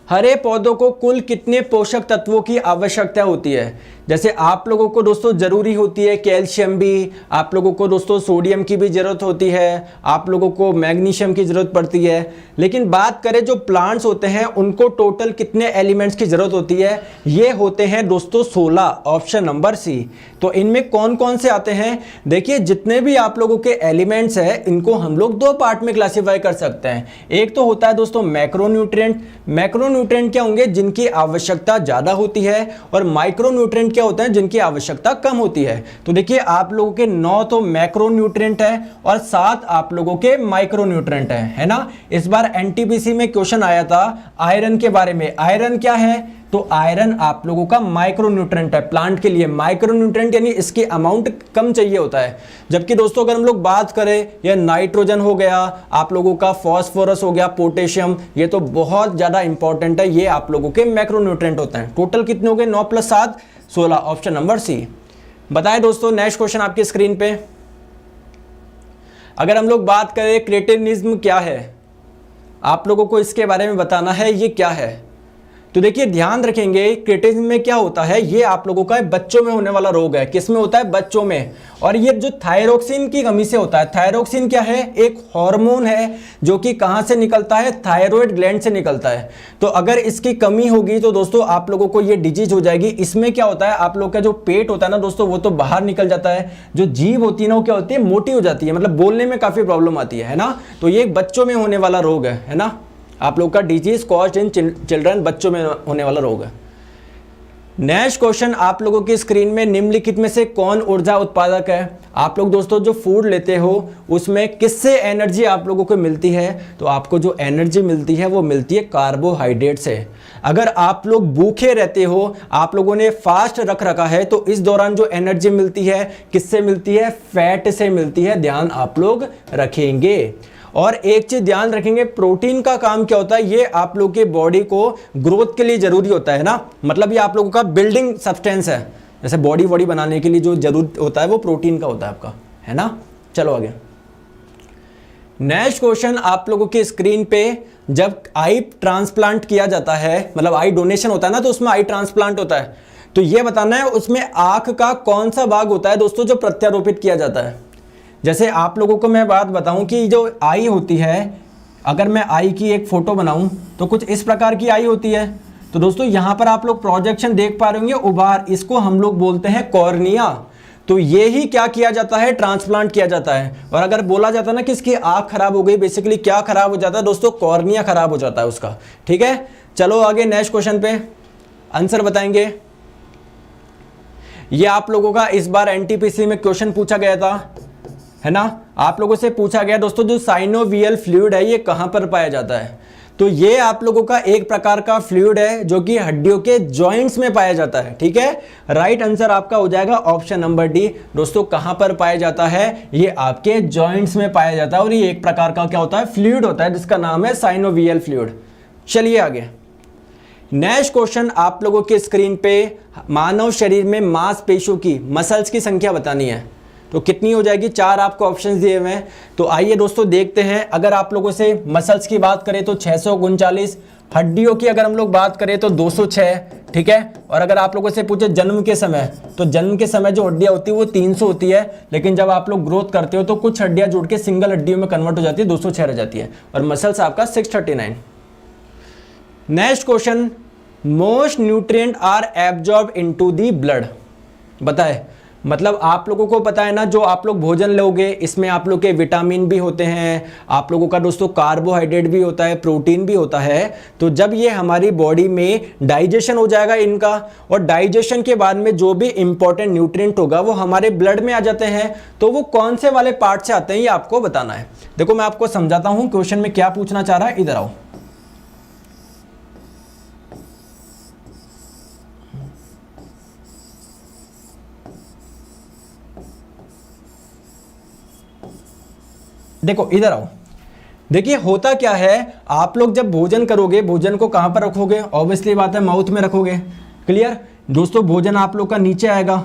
हरे पौधों को कुल कितने पोषक तत्वों की आवश्यकता होती है। जैसे आप लोगों को दोस्तों जरूरी होती है कैल्शियम भी, आप लोगों को दोस्तों सोडियम की भी जरूरत होती है, आप लोगों को मैग्नीशियम की जरूरत पड़ती है। लेकिन बात करें जो प्लांट्स होते हैं उनको टोटल कितने एलिमेंट्स की जरूरत होती है, ये होते हैं दोस्तों 16, ऑप्शन नंबर सी। तो इनमें कौन कौन से आते हैं, देखिए जितने भी आप लोगों के एलिमेंट्स हैं इनको हम लोग 2 पार्ट में क्लासीफाई कर सकते हैं। एक तो होता है दोस्तों मैक्रोन्यूट्रिएंट। मैक्रोन्यूट्रिएंट क्या होंगे, जिनकी आवश्यकता ज्यादा होती है, और माइक्रोन्यूट्रिएंट क्या होते हैं, जिनकी आवश्यकता कम होती है। तो देखिए आप लोगों के 9 तो मैक्रोन्यूट्रिएंट है और 7 आप लोगों के माइक्रोन्यूट्रिएंट है ना। इस बार एनटीपीसी में क्वेश्चन आया था आयरन के बारे में। आयरन क्या है, तो आयरन आप लोगों का माइक्रोन्यूट्रिएंट है। प्लांट के लिए माइक्रोन्यूट्रिएंट यानी इसकी अमाउंट कम चाहिए होता है। जबकि दोस्तों अगर हम लोग बात करें, यह नाइट्रोजन हो गया, आप लोगों का फॉस्फोरस हो गया, पोटेशियम, ये तो बहुत ज्यादा इंपॉर्टेंट है, ये आप लोगों के मैक्रोन्यूट्रिएंट होते हैं। टोटल कितने हो गए, 9 + 7 16, ऑप्शन नंबर सी। बताएं दोस्तों नेक्स्ट क्वेश्चन आपकी स्क्रीन पे। अगर हम लोग बात करें क्रेटिनिज्म क्या है, आप लोगों को इसके बारे में बताना है ये क्या है। तो देखिए ध्यान रखेंगे क्रेटिनिज्म में क्या होता है, ये आप लोगों का बच्चों में होने वाला रोग है। किस में होता है, बच्चों में। और ये जो थायरोक्सिन की कमी से होता है। थायरोक्सिन क्या है, एक हार्मोन है जो कि कहां से निकलता है, थायराइड ग्लैंड से निकलता है। तो अगर इसकी कमी होगी तो दोस्तों आप लोगों को ये डिजीज हो जाएगी। इसमें क्या होता है, आप लोग का जो पेट होता है ना दोस्तों, वो तो बाहर निकल जाता है। जो जीभ होती है ना, वो क्या होती है, मोटी हो जाती है, मतलब बोलने में काफी प्रॉब्लम आती है ना। तो ये बच्चों में होने वाला रोग है ना। आप लोग का डिजीज कॉज्ड इन चिल्ड्रन, बच्चों में होने वाला रोग है। नेक्स्ट क्वेश्चन आप लोगों की स्क्रीन में, निम्नलिखित में से कौन ऊर्जा उत्पादक है। आप लोग दोस्तों जो फूड लेते हो उसमें किससे एनर्जी आप लोगों को मिलती है, तो आपको जो एनर्जी मिलती है वो मिलती है कार्बोहाइड्रेट से। अगर आप लोग भूखे रहते हो, आप लोगों ने फास्ट रख रखा है, तो इस दौरान जो एनर्जी मिलती है किससे मिलती है, फैट से मिलती है। ध्यान आप लोग रखेंगे। और एक चीज ध्यान रखेंगे, प्रोटीन का काम क्या होता है, ये आप लोग के बॉडी को ग्रोथ के लिए जरूरी होता है ना। मतलब ये आप लोगों का बिल्डिंग सब्सटेंस है। जैसे बॉडी बनाने के लिए जो जरूरत होता है वो प्रोटीन का होता है आपका, है ना। चलो आगे। नेक्स्ट क्वेश्चन आप लोगों की स्क्रीन पे, जब आई ट्रांसप्लांट किया जाता है, मतलब आई डोनेशन होता है ना, तो उसमें आई ट्रांसप्लांट होता है, तो ये बताना है उसमें आंख का कौन सा भाग होता है दोस्तों जो प्रत्यारोपित किया जाता है। जैसे आप लोगों को मैं बात बताऊं कि जो आई होती है, अगर मैं आई की एक फोटो बनाऊं तो कुछ इस प्रकार की आई होती है। तो दोस्तों यहां पर आप लोग प्रोजेक्शन देख पा रहे होंगे, उभार, इसको हम लोग बोलते हैं कॉर्निया। तो ये ही क्या किया जाता है, ट्रांसप्लांट किया जाता है। और अगर बोला जाता है ना कि इसकी आंख खराब हो गई, बेसिकली क्या खराब हो जाता है दोस्तों, कॉर्निया खराब हो जाता है उसका। ठीक है, चलो आगे नेक्स्ट क्वेश्चन पे आंसर बताएंगे। ये आप लोगों का इस बार एनटीपीसी में क्वेश्चन पूछा गया था, है ना। आप लोगों से पूछा गया दोस्तों जो साइनोवियल फ्लूइड है ये कहां पर पाया जाता है। तो ये आप लोगों का एक प्रकार का फ्लूइड है जो कि हड्डियों के जॉइंट्स में पाया जाता है। ठीक है, राइट आंसर आपका हो जाएगा ऑप्शन नंबर डी। दोस्तों कहां पर पाया जाता है, ये आपके जॉइंट्स में पाया जाता है। और ये एक प्रकार का क्या होता है, फ्लूइड होता है, जिसका नाम है साइनोवियल फ्लूइड। चलिए आगे। नेक्स्ट क्वेश्चन आप लोगों के स्क्रीन पे, मानव शरीर में मांसपेशियों की, मसल्स की संख्या बतानी है। तो कितनी हो जाएगी, 4 आपको ऑप्शंस दिए हुए हैं। तो आइए दोस्तों देखते हैं। अगर आप लोगों से मसल्स की बात करें तो 639, हड्डियों की अगर हम लोग बात करें तो 206। ठीक है, और अगर आप लोगों से पूछे जन्म के समय, तो जन्म के समय जो हड्डियां होती है वो 300 होती है, लेकिन जब आप लोग ग्रोथ करते हो तो कुछ हड्डियां जुड़ के सिंगल हड्डियों में कन्वर्ट हो जाती है, 206 रह जाती है। और मसल्स आपका 639। Next question most nutrient are absorb into the blood. बताए, मतलब आप लोगों को पता है ना, जो आप लोग भोजन लोगे इसमें आप लोग के विटामिन भी होते हैं, आप लोगों का दोस्तों कार्बोहाइड्रेट भी होता है, प्रोटीन भी होता है। तो जब ये हमारी बॉडी में डाइजेशन हो जाएगा इनका, और डाइजेशन के बाद में जो भी इंपॉर्टेंट न्यूट्रिएंट होगा वो हमारे ब्लड में आ जाते हैं। तो वो कौन से वाले पार्ट से आते हैं ये आपको बताना है। देखो मैं आपको समझाता हूं क्वेश्चन में क्या पूछना चाह रहा है, इधर आओ। देखो इधर आओ। देखिए होता क्या है, आप लोग जब भोजन करोगे, भोजन को कहां पर रखोगे? ऑब्वियसली बात है माउथ में रखोगे। क्लियर दोस्तों, भोजन आप लोग का नीचे आएगा,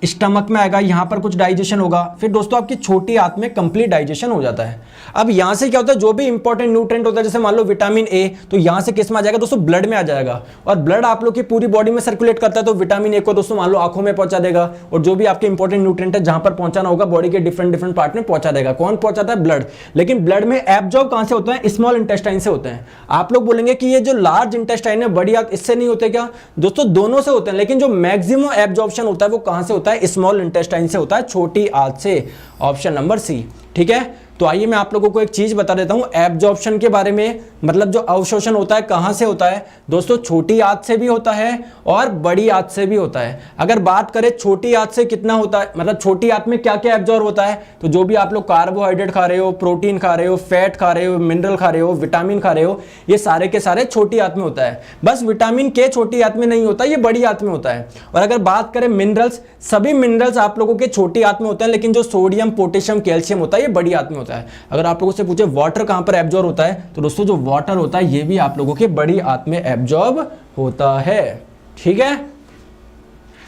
स्टमक में आएगा, यहां पर कुछ डाइजेशन होगा, फिर दोस्तों आपकी छोटी आंत में कंप्लीट डाइजेशन हो जाता है। अब यहां से क्या होता है, जो भी इंपॉर्टेंट न्यूट्रिएंट होता है, जैसे मान लो विटामिन ए, तो यहां से किस में आ जाएगा दोस्तों? ब्लड में आ जाएगा। और ब्लड आप लोग की पूरी बॉडी में सर्कुलेट करता है, तो विटामिन ए को दोस्तों मान लो आंखों में पहुंचा देगा, और जो भी आपके इंपॉर्टेंट न्यूट्रिएंट है जहां पर पहुंचाना होगा बॉडी के डिफरेंट पार्ट में पहुंचा देगा। कौन पहुंचाता है? ब्लड। लेकिन ब्लड में एब्जॉर्ब कहां से होता है? स्मॉल इंटेस्टाइन से होते हैं। आप लोग बोलेंगे कि ये जो लार्ज इंटेस्टाइन है, बड़ी आंत, इससे नहीं होते क्या? दोस्तों दोनों से होते हैं, लेकिन जो मैक्सिमम एब्जॉर्प्शन होता है वो कहां से होता है? स्मॉल इंटेस्टाइन से होता है, छोटी आंत से। Option number C. ठीक है, तो आइए मैं आप लोगों को एक चीज बता देता हूं एब्जॉर्प्शन के बारे में। मतलब जो अवशोषण होता है कहां से होता है दोस्तों? छोटी आंत से भी होता है और बड़ी आंत से भी होता है। अगर बात करें छोटी आंत से कितना होता है, मतलब छोटी आंत में क्या क्या एब्जॉर्ब होता है, तो जो भी आप लोग कार्बोहाइड्रेट खा रहे हो, प्रोटीन खा रहे हो, फैट खा रहे हो, मिनरल खा रहे हो, विटामिन खा रहे हो, ये सारे के सारे छोटी आंत में होता है। बस विटामिन के छोटी आंत में नहीं होता, ये बड़ी आंत में होता है। और अगर बात करें मिनरल्स, सभी मिनरल्स आप लोगों के छोटी आंत में होते हैं, लेकिन जो सोडियम, पोटेशियम, कैल्शियम होता है ये बड़ी आंत में होता है। अगर आप लोगों से पूछे वाटर कहां पर एब्जॉर्ब होता है, तो दोस्तों जो वाटर होता है ये भी आप लोगों के बड़ी आंत में एब्जॉर्ब होता है। ठीक है,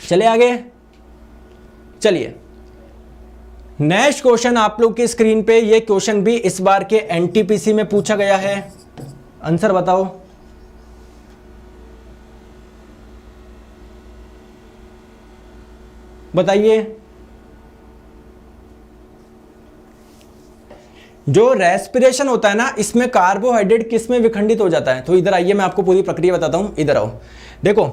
चलिए आगे। चलिए नेक्स्ट क्वेश्चन आप लोग की स्क्रीन पे, ये क्वेश्चन भी इस बार के एनटीपीसी में पूछा गया है। आंसर बताओ। बताइए। जो रेस्पिरेशन होता है ना, इसमें कार्बोहाइड्रेट किस में विखंडित हो जाता है? तो इधर आइए मैं आपको पूरी प्रक्रिया बताता हूं, इधर आओ। देखो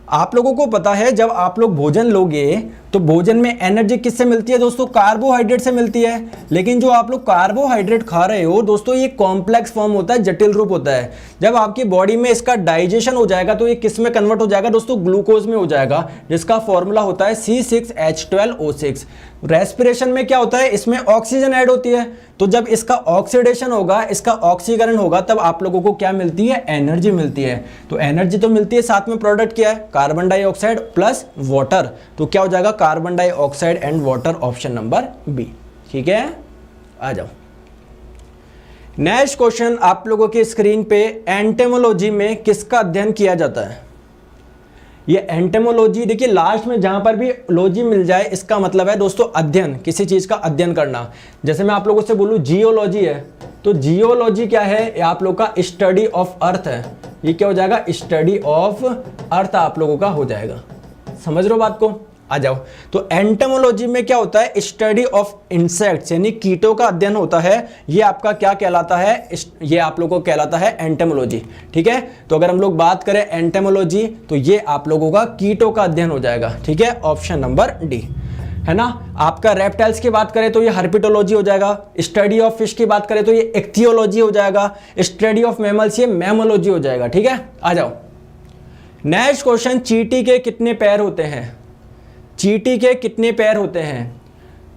आप लोगों को पता है जब आप लोग भोजन लोगे तो भोजन में एनर्जी किससे मिलती है दोस्तों? कार्बोहाइड्रेट से मिलती है। लेकिन जो आप लोग कार्बोहाइड्रेट खा रहे हो दोस्तों, ये कॉम्प्लेक्स फॉर्म होता है, जटिल रूप होता है। जब आपकी बॉडी में इसका डाइजेशन हो जाएगा तो ये किस में कन्वर्ट हो जाएगा दोस्तों? ग्लूकोज में हो जाएगा, जिसका फॉर्मूला होता है C6H12O6। रेस्पिरेशन में क्या होता है? इसमें ऑक्सीजन ऐड होती है, तो जब इसका ऑक्सीडेशन होगा, इसका ऑक्सीकरण होगा, तब आप लोगों को क्या मिलती है? एनर्जी मिलती है। तो एनर्जी तो मिलती है, साथ में प्रोडक्ट क्या है? Carbon dioxide plus water. तो क्या हो जाएगा? Carbon dioxide and water, option number B. ठीक है, आ जाओ। नेक्स्ट क्वेश्चन आप लोगों की स्क्रीन पे, एंटेमोलॉजी में किसका अध्ययन किया जाता है? ये एंटेमोलॉजी, देखिए लास्ट में जहां पर भी लॉजी मिल जाए इसका मतलब है दोस्तों अध्ययन, किसी चीज का अध्ययन करना। जैसे मैं आप लोगों से बोलूं जियोलॉजी है, तो जियोलॉजी क्या है? ये आप लोग का स्टडी ऑफ अर्थ है। ये क्या हो जाएगा? स्टडी ऑफ अर्थ आप लोगों का हो जाएगा। समझ रहे हो बात को? आ जाओ। तो एंटेमोलॉजी में क्या होता है? स्टडी ऑफ इंसेक्ट्स, यानी कीटों का अध्ययन होता है। ये आपका क्या कहलाता है? ये आप लोगों को कहलाता है एंटेमोलॉजी। ठीक है, तो अगर हम लोग बात करें एंटेमोलॉजी, तो ये आप लोगों का कीटों का अध्ययन हो जाएगा। ठीक है, ऑप्शन नंबर डी है ना। आपका रेप्टाइल्स की बात करें तो ये हर्पिटोलॉजी हो जाएगा। स्टडी ऑफ फिश की बात करें तो ये इक्थियोलॉजी हो जाएगा। स्टडी ऑफ मैमल्स ये मैमोलॉजी हो जाएगा। ठीक है, आ जाओ। नेक्स्ट क्वेश्चन, चींटी के कितने पैर होते हैं? चींटी के कितने पैर होते हैं?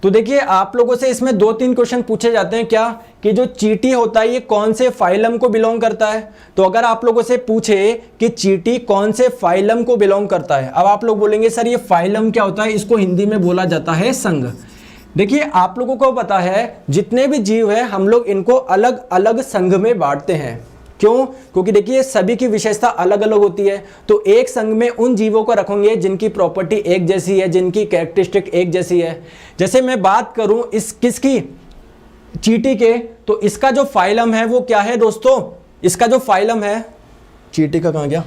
तो देखिए आप लोगों से इसमें 2-3 क्वेश्चन पूछे जाते हैं, क्या कि जो चींटी होता है ये कौन से फाइलम को बिलोंग करता है। तो अगर आप लोगों से पूछे कि चींटी कौन से फाइलम को बिलोंग करता है, अब आप लोग बोलेंगे सर ये फाइलम क्या होता है? इसको हिंदी में बोला जाता है संघ। देखिए आप लोगों को पता है जितने भी जीव है हम लोग इनको अलग अलग संघ में बांटते हैं। क्यों? क्योंकि देखिए सभी की विशेषता अलग अलग होती है। तो एक संघ में उन जीवों को रखेंगे जिनकी प्रॉपर्टी एक जैसी है, जिनकी कैरेक्टरिस्टिक एक जैसी है। जैसे मैं बात करूं इस किसकी, चींटी के, तो इसका जो फाइलम है वो क्या है दोस्तों? इसका जो फाइलम है, चींटी का कहां गया?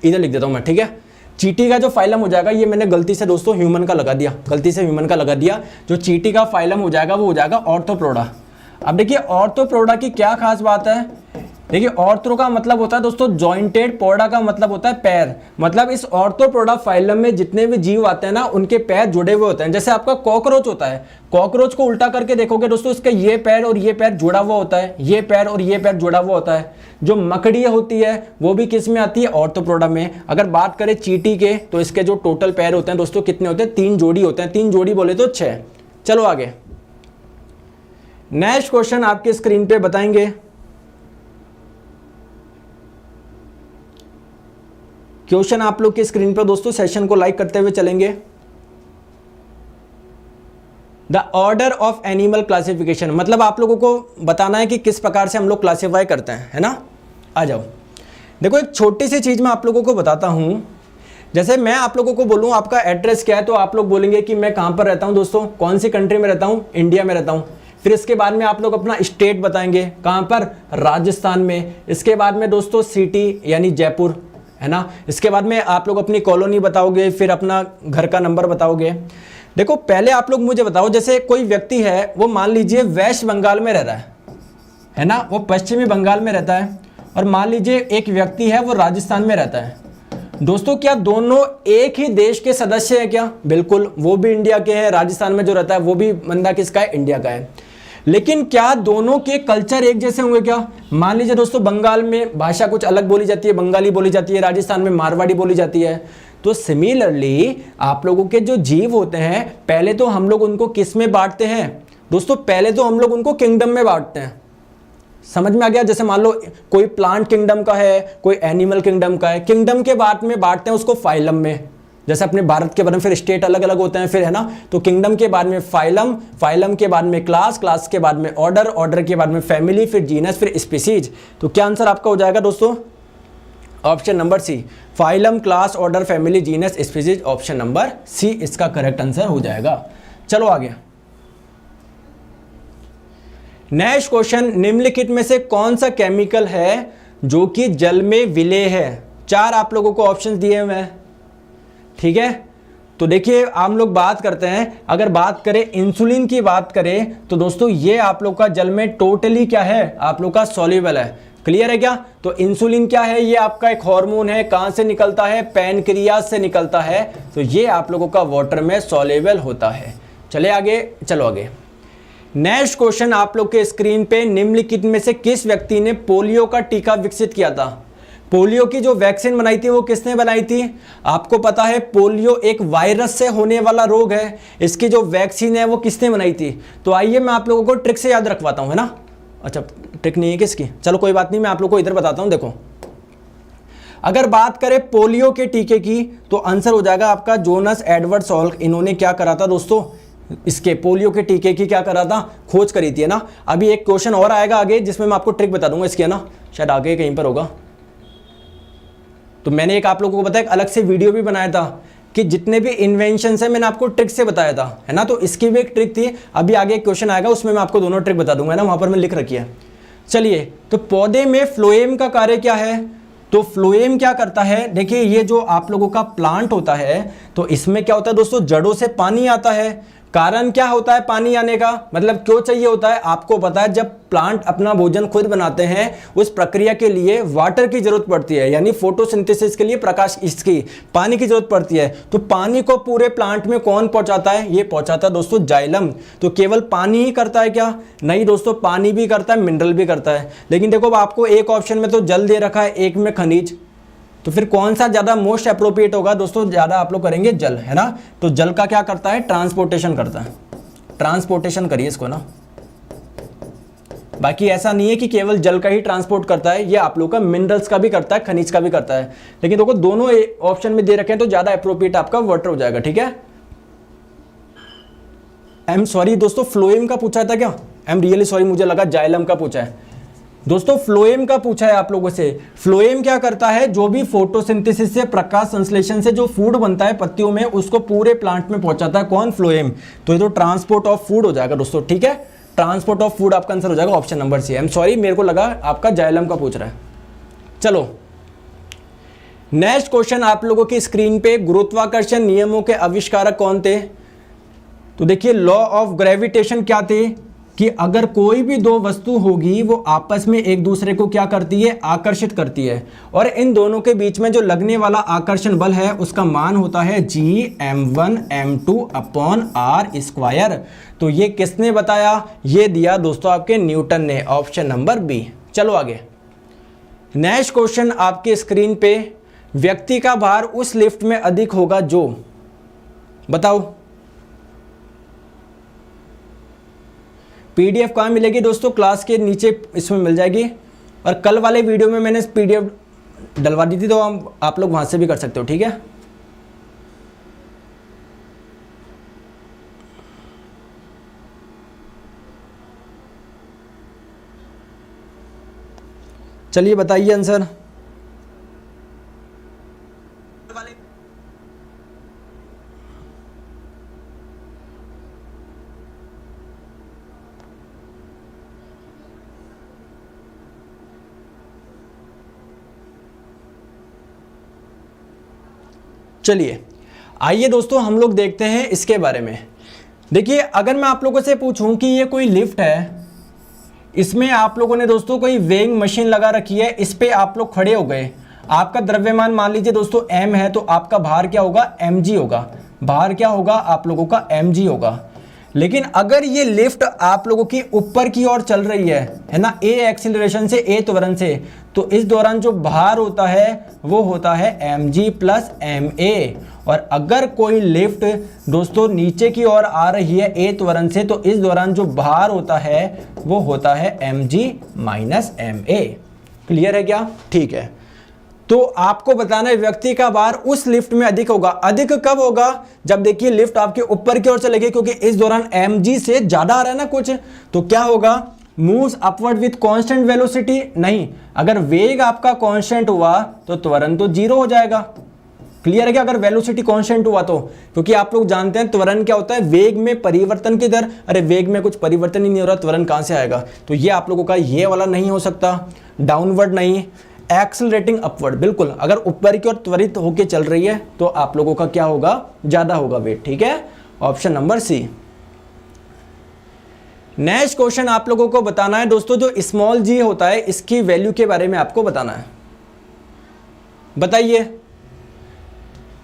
इधर लिख देता हूं मैं। ठीक है, चींटी का जो फाइलम हो जाएगा, ये मैंने गलती से दोस्तों ह्यूमन का लगा दिया, गलती से ह्यूमन का लगा दिया। जो चींटी का फाइलम हो जाएगा वो हो जाएगा ऑर्थोपोडा। अब देखिए ऑर्थोपोडा की क्या खास बात है देखिए ऑर्थो का मतलब होता है दोस्तों जॉइंटेड, पोडा का मतलब होता है पैर। मतलब इस ऑर्थोपोडा फाइलम में जितने भी जीव आते हैं ना उनके पैर जुड़े हुए होते हैं। जैसे आपका कॉकरोच होता है, कॉकरोच को उल्टा करके देखोगे दोस्तों, इसका ये पैर और ये पैर जुड़ा हुआ होता है, ये पैर और ये पैर जुड़ा हुआ होता है। जो मकड़ी होती है वो भी किस में आती है, ऑर्थोपोडा में। अगर बात करें चींटी के तो इसके जो टोटल पैर होते हैं दोस्तों कितने होते हैं, 3 जोड़ी होते हैं, 3 जोड़ी बोले तो 6। चलो आगे, नेक्स्ट क्वेश्चन आपके स्क्रीन पे बताएंगे। क्वेश्चन आप लोग की स्क्रीन पर दोस्तों, सेशन को लाइक करते हुए चलेंगे। The order of animal classification, मतलब आप लोगों को बताना है कि किस प्रकार से हम लोग क्लासिफाई करते हैं, है ना। आ जाओ, देखो एक छोटी सी चीज मैं आप लोगों को बताता हूं। जैसे मैं आप लोगों को बोलूं आपका एड्रेस क्या है, तो आप लोग बोलेंगे कि मैं कहां पर रहता हूं दोस्तों, कौन सी कंट्री में रहता हूं, इंडिया में रहता हूं। फिर इसके बाद में आप लोग अपना स्टेट बताएंगे, कहां पर, राजस्थान में। इसके बाद में दोस्तों सिटी यानी जयपुर, है ना। इसके बाद में आप लोग अपनी कॉलोनी बताओगे, फिर अपना घर का नंबर बताओगे। देखो पहले आप लोग मुझे बताओ, जैसे कोई व्यक्ति है वो मान लीजिए वेस्ट बंगाल में रह रहा है ना, वो पश्चिमी बंगाल में रहता है, और मान लीजिए एक व्यक्ति है वो राजस्थान में रहता है। दोस्तों क्या दोनों एक ही देश के सदस्य हैं क्या? बिल्कुल, वो भी इंडिया के हैं, राजस्थान में जो रहता है वो भी बंदा किसका है, इंडिया का है। लेकिन क्या दोनों के कल्चर एक जैसे होंगे क्या? मान लीजिए दोस्तों बंगाल में भाषा कुछ अलग बोली जाती है, बंगाली बोली जाती है, राजस्थान में मारवाड़ी बोली जाती है। तो सिमिलरली आप लोगों के जो जीव होते हैं, पहले तो हम लोग उनको किस में बांटते हैं दोस्तों, पहले तो हम लोग उनको किंगडम में बांटते हैं। समझ में आ गया? जैसे मान लो कोई प्लांट किंगडम का है, कोई एनिमल किंगडम का है, किंगडम के बाद में बांटते हैं उसको फाइलम में। जैसे अपने भारत के बारे में फिर स्टेट अलग अलग होते हैं, फिर है ना। तो किंगडम के बाद में फाइलम, फाइलम के बाद में क्लास, क्लास के बाद में ऑर्डर, ऑर्डर के बाद में फैमिली, फिर जीनस, फिर स्पीसीज। तो क्या आंसर आपका हो जाएगा दोस्तों? Option number C, phylum, class, order, family, genus, species. Option number C इसका करेक्ट आंसर हो जाएगा। चलो आगे, नेक्स्ट क्वेश्चन, निम्नलिखित में से कौन सा केमिकल है जो कि जल में विलेय है? 4 आप लोगों को ऑप्शन दिए हुए हैं, ठीक है। तो देखिए हम लोग बात करते हैं, अगर बात करें इंसुलिन की बात करें तो दोस्तों ये आप लोग का जल में टोटली क्या है, आप लोग का सॉल्युबल है। क्लियर है क्या? तो इंसुलिन क्या है, ये आपका एक हार्मोन है, कहां से निकलता है, पैनक्रियाज से निकलता है। तो ये आप लोगों का वाटर में सॉल्युबल होता है। चले आगे, चलो आगे, नेक्स्ट क्वेश्चन आप लोग के स्क्रीन पे, निम्नलिखित में से किस व्यक्ति ने पोलियो का टीका विकसित किया था? पोलियो की जो वैक्सीन बनाई थी वो किसने बनाई थी? आपको पता है पोलियो एक वायरस से होने वाला रोग है, इसकी जो वैक्सीन है वो किसने बनाई थी? तो आइए मैं आप लोगों को ट्रिक से याद रखवाता हूं, है ना। अच्छा ट्रिक नहीं है किसकी, चलो कोई बात नहीं, मैं आप लोगों को इधर बताता हूं। देखो अगर बात करें पोलियो के टीके की तो आंसर हो जाएगा आपका जोनास एडवर्ड सॉल्क। इन्होंने क्या करा था दोस्तों, इसके पोलियो के टीके की क्या करा था, खोज करी थी, है ना। अभी एक क्वेश्चन और आएगा आगे जिसमें मैं आपको ट्रिक बता दूंगा इसकी, है ना, शायद आगे कहीं पर होगा। तो मैंने एक आप लोगों को बताया, एक अलग से वीडियो भी बनाया था कि जितने भी इन्वेंशंस है मैंने आपको ट्रिक से बताया था, है ना। तो इसकी भी एक ट्रिक थी, अभी आगे एक क्वेश्चन आएगा उसमें मैं आपको दोनों ट्रिक बता दूंगा, है ना, वहां पर मैं लिख रखी है। चलिए, तो पौधे में फ्लोएम का कार्य क्या है? तो फ्लोएम क्या करता है, देखिए ये जो आप लोगों का प्लांट होता है तो इसमें क्या होता है दोस्तों, जड़ों से पानी आता है। कारण क्या होता है पानी आने का, मतलब क्यों चाहिए होता है? आपको पता है जब प्लांट अपना भोजन खुद बनाते हैं उस प्रक्रिया के लिए वाटर की जरूरत पड़ती है, यानी फोटोसिंथेसिस के लिए प्रकाश, इसकी पानी की जरूरत पड़ती है। तो पानी को पूरे प्लांट में कौन पहुंचाता है? ये पहुंचाता है दोस्तों जाइलम। तो केवल पानी ही करता है क्या? नहीं दोस्तों, पानी भी करता है, मिनरल भी करता है। लेकिन देखो आपको एक ऑप्शन में तो जल दे रखा है, एक में खनिज, तो फिर कौन सा ज्यादा मोस्ट अप्रोप्रिएट होगा दोस्तों? ज्यादा आप लोग करेंगे जल, है ना। तो जल का क्या करता है, ट्रांसपोर्टेशन करता है। ट्रांसपोर्टेशन करिए इसको ना, बाकी ऐसा नहीं है कि केवल जल का ही ट्रांसपोर्ट करता है, ये आप लोग का मिनरल्स का भी करता है, खनिज का भी करता है। लेकिन देखो दोनों ऑप्शन में दे रखे हैं तो ज्यादा अप्रोप्रिएट आपका वाटर हो जाएगा, ठीक है। आई एम सॉरी दोस्तों, फ्लोएम का पूछा था क्या? आई एम रियली सॉरी, मुझे लगा जाइलम का पूछा है दोस्तों। फ्लोएम का पूछा है आप लोगों से। फ्लोएम क्या करता है, जो भी फोटोसिंथेसिस से, प्रकाश संश्लेषण से जो फूड बनता है पत्तियों में, उसको पूरे प्लांट में पहुंचाता है। कौन? फ्लोएम। तो ये तो ट्रांसपोर्ट ऑफ फूड हो जाएगा दोस्तों, ठीक है। ट्रांसपोर्ट ऑफ फूड आपका आंसर हो जाएगा option number C. I am sorry, मेरे को लगा आपका जाइलम का पूछ रहा है। चलो नेक्स्ट क्वेश्चन आप लोगों की स्क्रीन पे, गुरुत्वाकर्षण नियमों के आविष्कारक कौन थे? तो देखिए लॉ ऑफ ग्रेविटेशन क्या थे, कि अगर कोई भी दो वस्तु होगी वो आपस में एक दूसरे को क्या करती है, आकर्षित करती है, और इन दोनों के बीच में जो लगने वाला आकर्षण बल है उसका मान होता है Gm1m2 अपॉन आर स्क्वायर। तो ये किसने बताया, ये दिया दोस्तों आपके न्यूटन ने, ऑप्शन नंबर बी। चलो आगे, नेक्स्ट क्वेश्चन आपके स्क्रीन पे, व्यक्ति का भार उस लिफ्ट में अधिक होगा जो, बताओ। पीडीएफ कहाँ मिलेगी दोस्तों, क्लास के नीचे इसमें मिल जाएगी, और कल वाले वीडियो में मैंने पीडीएफ डलवा दी थी, तो आप लोग वहां से भी कर सकते हो, ठीक है। चलिए बताइए आंसर। चलिए आइए दोस्तों हम लोग देखते हैं इसके बारे में। देखिए अगर मैं आप लोगों से पूछूं कि ये कोई लिफ्ट है, इसमें आप लोगों ने दोस्तों कोई वेइंग मशीन लगा रखी है, इस पे आप लोग खड़े हो गए, आपका द्रव्यमान मान लीजिए दोस्तों m है, तो आपका भार क्या होगा, mg होगा। भार क्या होगा आप लोगों का, mg होगा। लेकिन अगर ये लिफ्ट आप लोगों की ऊपर की ओर चल रही है ना, a एक्सीलरेशन से, a त्वरण से, तो इस दौरान जो भार होता है वो होता है mg प्लस ma। और अगर कोई लिफ्ट दोस्तों नीचे की ओर आ रही है a त्वरण से, तो इस दौरान जो भार होता है वो होता है mg माइनस ma। क्लियर है क्या, ठीक है। तो आपको बताना है व्यक्ति का भार उस लिफ्ट में अधिक होगा। अधिक कब होगा, जब देखिए लिफ्ट आपके ऊपर की ओर चलेगी, क्योंकि इस दौरान mg से ज्यादा आ रहा है ना कुछ, तो क्या होगा, moves upward with constant velocity. नहीं, अगर वेग आपका कांस्टेंट हुआ तो त्वरण तो जीरो हो जाएगा। क्लियर है क्या, अगर वेलोसिटी कांस्टेंट हुआ तो, क्योंकि आप लोग जानते हैं त्वरण क्या होता है, वेग में परिवर्तन की दर। अरे वेग में कुछ परिवर्तन ही नहीं हो रहा, त्वरण कहां से आएगा। तो ये आप लोगों का ये वाला नहीं हो सकता, डाउनवर्ड नहीं, एक्सेलरेटिंग अपवर्ड बिल्कुल। अगर ऊपर की ओर त्वरित होकर चल रही है तो आप लोगों का क्या होगा, ज्यादा होगा वेट, ठीक है। Option number C. Next question आप लोगों को बताना है दोस्तों, जो स्मॉल जी होता है इसकी वैल्यू के बारे में आपको बताना है, बताइए।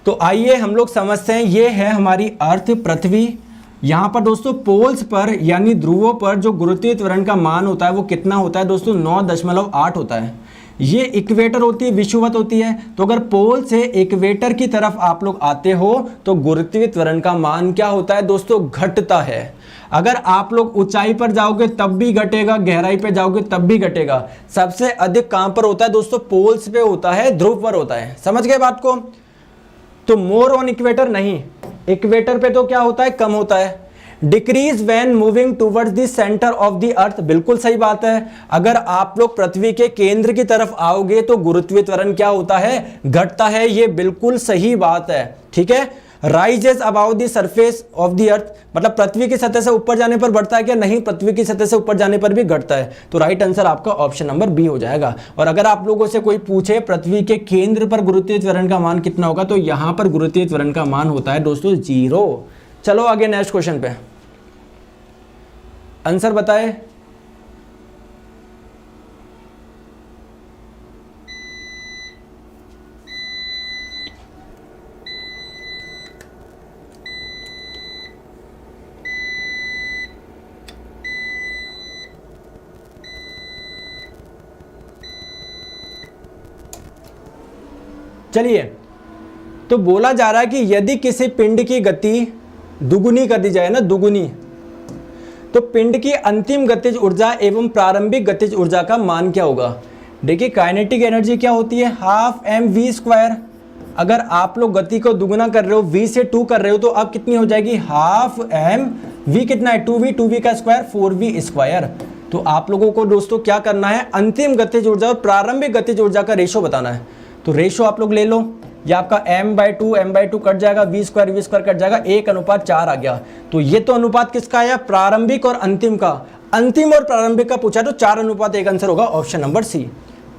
तो आइए हम लोग समझते हैं। ये है हमारी अर्थ पृथ्वी। यहां पर दोस्तों पोल्स पर यानी ध्रुवों पर जो गुरुत्वीय त्वरण का मान होता है वो कितना होता है दोस्तों, 9.8 होता है। ये इक्वेटर होती है, विषुवत होती है। तो अगर पोल से इक्वेटर की तरफ आप लोग आते हो तो गुरुत्वीय त्वरण का मान क्या होता है दोस्तों, घटता है। अगर आप लोग ऊंचाई पर जाओगे तब भी घटेगा, गहराई पे जाओगे तब भी घटेगा। सबसे अधिक कहां पर होता है दोस्तों, पोल्स पे होता है, ध्रुव पर होता है। समझ गए बात को। तो मोर ऑन इक्वेटर नहीं, इक्वेटर पे तो क्या होता है, कम होता है। Decrease when moving towards the centre of the earth, बिल्कुल सही बात है। अगर आप लोग पृथ्वी के केंद्र की तरफ आओगे तो गुरुत्वीय त्वरण क्या होता है, घटता है। ये बिल्कुल सही बात है, ठीक है। Rises about the surface of the earth, मतलब पृथ्वी की सतह से ऊपर जाने पर बढ़ता है क्या, नहीं, पृथ्वी की सतह से ऊपर जाने पर भी घटता है। तो राइट आंसर आपका ऑप्शन नंबर बी हो जाएगा। और अगर आप लोगों से कोई पूछे पृथ्वी के केंद्र पर गुरुत्वीय त्वरण का मान कितना होगा, तो यहां पर गुरुत्वीय त्वरण का मान होता है दोस्तों 0। चलो आगे नेक्स्ट क्वेश्चन पे आंसर बताए। चलिए, तो बोला जा रहा है कि यदि किसी पिंड की गति दुगुनी कर दी जाए ना, दुगुनी, तो पिंड की अंतिम गतिज ऊर्जा एवं प्रारंभिक गतिज ऊर्जा का मान क्या होगा। देखिए काइनेटिक एनर्जी क्या होती है, हाफ mv²। अगर आप लोग गति को दुगुना कर रहे हो, v से 2 कर रहे हो, तो अब कितनी हो जाएगी, हाफ v कितना है, 2v का स्क्वायर 4v²। तो आप लोगों को दोस्तों क्या करना है, अंतिम गतिज ऊर्जा और प्रारंभिक गतिज ऊर्जा का रेशो बताना है। तो रेशो आप लोग ले लो, ये आपका m/2 कट जाएगा, v² कट जाएगा, 1:4 आ गया। तो ये तो अनुपात किसका आया, प्रारंभिक और अंतिम का। अंतिम और प्रारंभिक का पूछा तो 4:1 आंसर होगा, ऑप्शन नंबर सी।